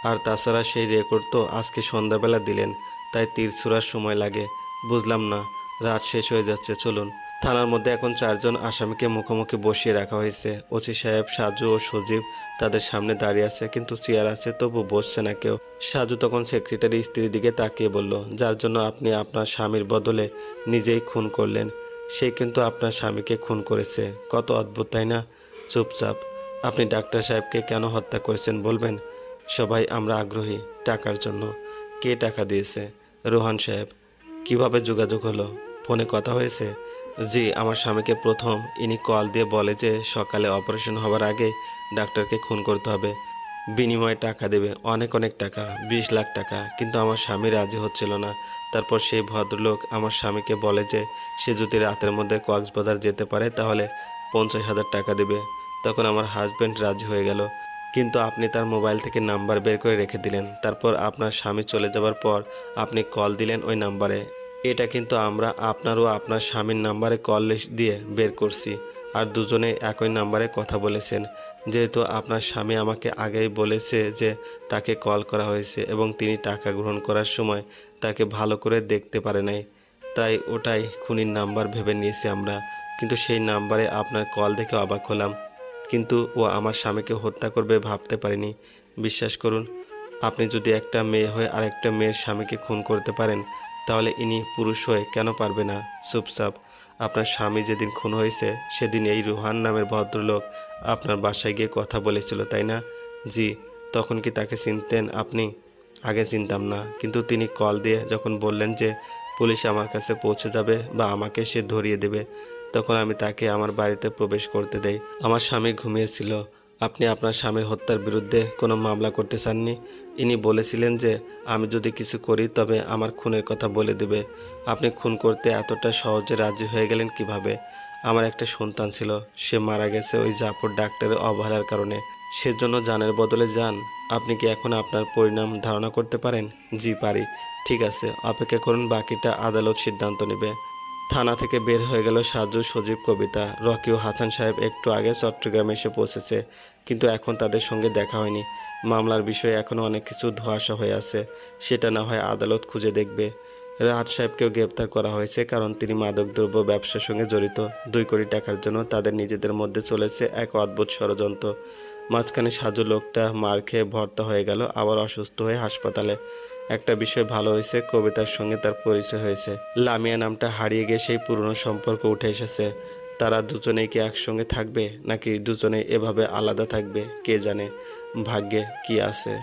আর তাছাড়া সেই রেকর্ড তো আজকে সন্ধ্যাবেলা দিলেন, তাই তীর ছোঁড়ার সময় লাগে। বুঝলাম না, রাত শেষ হয়ে যাচ্ছে, চলুন। থানার মধ্যে এখন 4জন আসামিকে মুখোমুখি বসিয়ে রাখা হয়েছে। ওসি সাহেব, সাজু ও সজীব তাদের সামনে দাঁড়িয়ে আছে, কিন্তু চেয়ার আছে তবু বসছে না কেউ। সাজু তখন সেক্রেটারি স্ত্রীর দিকে তাকিয়ে বলল, যার জন্য আপনি আপনার স্বামীর বদলে নিজেই খুন করলেন, সে কিন্তু আপনার স্বামীকে খুন করেছে। কত অদ্ভুত, তাই না? চুপচাপ। আপনি ডাক্তার সাহেবকে কেন হত্যা করেছেন বলবেন? সবাই আমরা আগ্রহী। টাকার জন্য। কে টাকা দিয়েছে? রোহান সাহেব। কিভাবে যোগাযোগ হলো? ফোনে কথা হয়েছে? জি, আমার স্বামীকে প্রথম ইনি কল দিয়ে বলে যে সকালে অপারেশন হবার আগে ডাক্তারকে খুন করতে হবে, বিনিময়ে টাকা দেবে, অনেক অনেক টাকা, 20 লাখ টাকা। কিন্তু আমার স্বামী রাজি হচ্ছিল না। তারপর সেই ভদ্রলোক আমার স্বামীকে বলে যে সে যদি রাতের মধ্যে কক্সবাজার যেতে পারে তাহলে 50,000 টাকা দেবে। তখন আমার হাজব্যান্ড রাজি হয়ে গেল, কিন্তু আপনি তার মোবাইল থেকে নাম্বার বের করে রেখে দিলেন। তারপর আপনার স্বামী চলে যাবার পর আপনি কল দিলেন ওই নাম্বারে। এটা কিন্তু আমরা আপনার ও আপনার স্বামীর নাম্বারে কল লিস্ট দিয়ে বের করছি, আর দুজনে একই নাম্বারে কথা বলেছেন। যেহেতু আপনার স্বামী আমাকে আগেই বলেছে যে তাকে কল করা হয়েছে এবং তিনি টাকা গ্রহণ করার সময় তাকে ভালো করে দেখতে পারে নাই, তাই ওটাই খুনির নাম্বার ভেবে নিয়েছি আমরা। কিন্তু সেই নাম্বারে আপনার কল দেখে অবাক হলাম, কিন্তু ও আমার স্বামীকে হত্যা করবে ভাবতে পারিনি। বিশ্বাস করুন, আপনি যদি একটা মেয়ে হয়ে আরেকটা মেয়ের স্বামীকে খুন করতে পারেন, তাহলে ইনি পুরুষ হয়ে কেন পারবে না? চুপচাপ। আপনার স্বামী যেদিন খুন হয়েছে সেদিন এই রোহান নামের ভদ্রলোক আপনার বাসায় গিয়ে কথা বলেছিল, তাই না? জি। তখন কি তাকে চিনতেন আপনি? আগে চিনতাম না, কিন্তু তিনি কল দিয়ে যখন বললেন যে পুলিশ আমার কাছে পৌঁছে যাবে বা আমাকে সে ধরিয়ে দেবে, তখন আমি তাকে আমার বাড়িতে প্রবেশ করতে দেই। আমার স্বামী ঘুমিয়েছিল। আপনি আপনার স্বামীর হত্যার বিরুদ্ধে কোনো মামলা করতে চাননি। ইনি বলেছিলেন যে আমি যদি কিছু করি তবে আমার খুনের কথা বলে দেবে। আপনি খুন করতে এতটা সহজে রাজি হয়ে গেলেন কিভাবে? আমার একটা সন্তান ছিল, সে মারা গেছে ওই জাফর ডাক্তারের অবহেলার কারণে। সেজন্য জানের বদলে যান। আপনি কি এখন আপনার পরিণাম ধারণা করতে পারেন? জি পারি। ঠিক আছে, অপেক্ষা করুন, বাকিটা আদালত সিদ্ধান্ত নেবে। থানা থেকে বের হয়ে গেল সাজু, সজীব, কবিতা। রকি ও হাসান সাহেব একটু আগে চট্টগ্রামে এসে পৌঁছেছে, কিন্তু এখন তাদের সঙ্গে দেখা হয়নি। মামলার বিষয়ে এখনও অনেক কিছু ধোঁয়াশা হয়ে আছে, সেটা না হয় আদালত খুঁজে দেখবে। রাহাত সাহেবকেও গ্রেপ্তার করা হয়েছে, কারণ তিনি মাদকদ্রব্য ব্যবসার সঙ্গে জড়িত। 2 কোটি টাকার জন্য তাদের নিজেদের মধ্যে চলেছে এক অদ্ভুত ষড়যন্ত্র। মাঝখানে সাজু লোকটা মার খেয়ে ভর্তা হয়ে গেল, আবার অসুস্থ হয়ে হাসপাতালে। একটা বিষয় ভালো হয়েছে, কবিতার সঙ্গে তার পরিচয় হয়েছে। লামিয়া নামটা হারিয়ে গিয়ে সেই পুরনো সম্পর্ক উঠে এসেছে। তারা দুজনেই কি একসঙ্গে থাকবে, নাকি দুজনেই এভাবে আলাদা থাকবে কে জানে। ভাগ্যে কি আছে।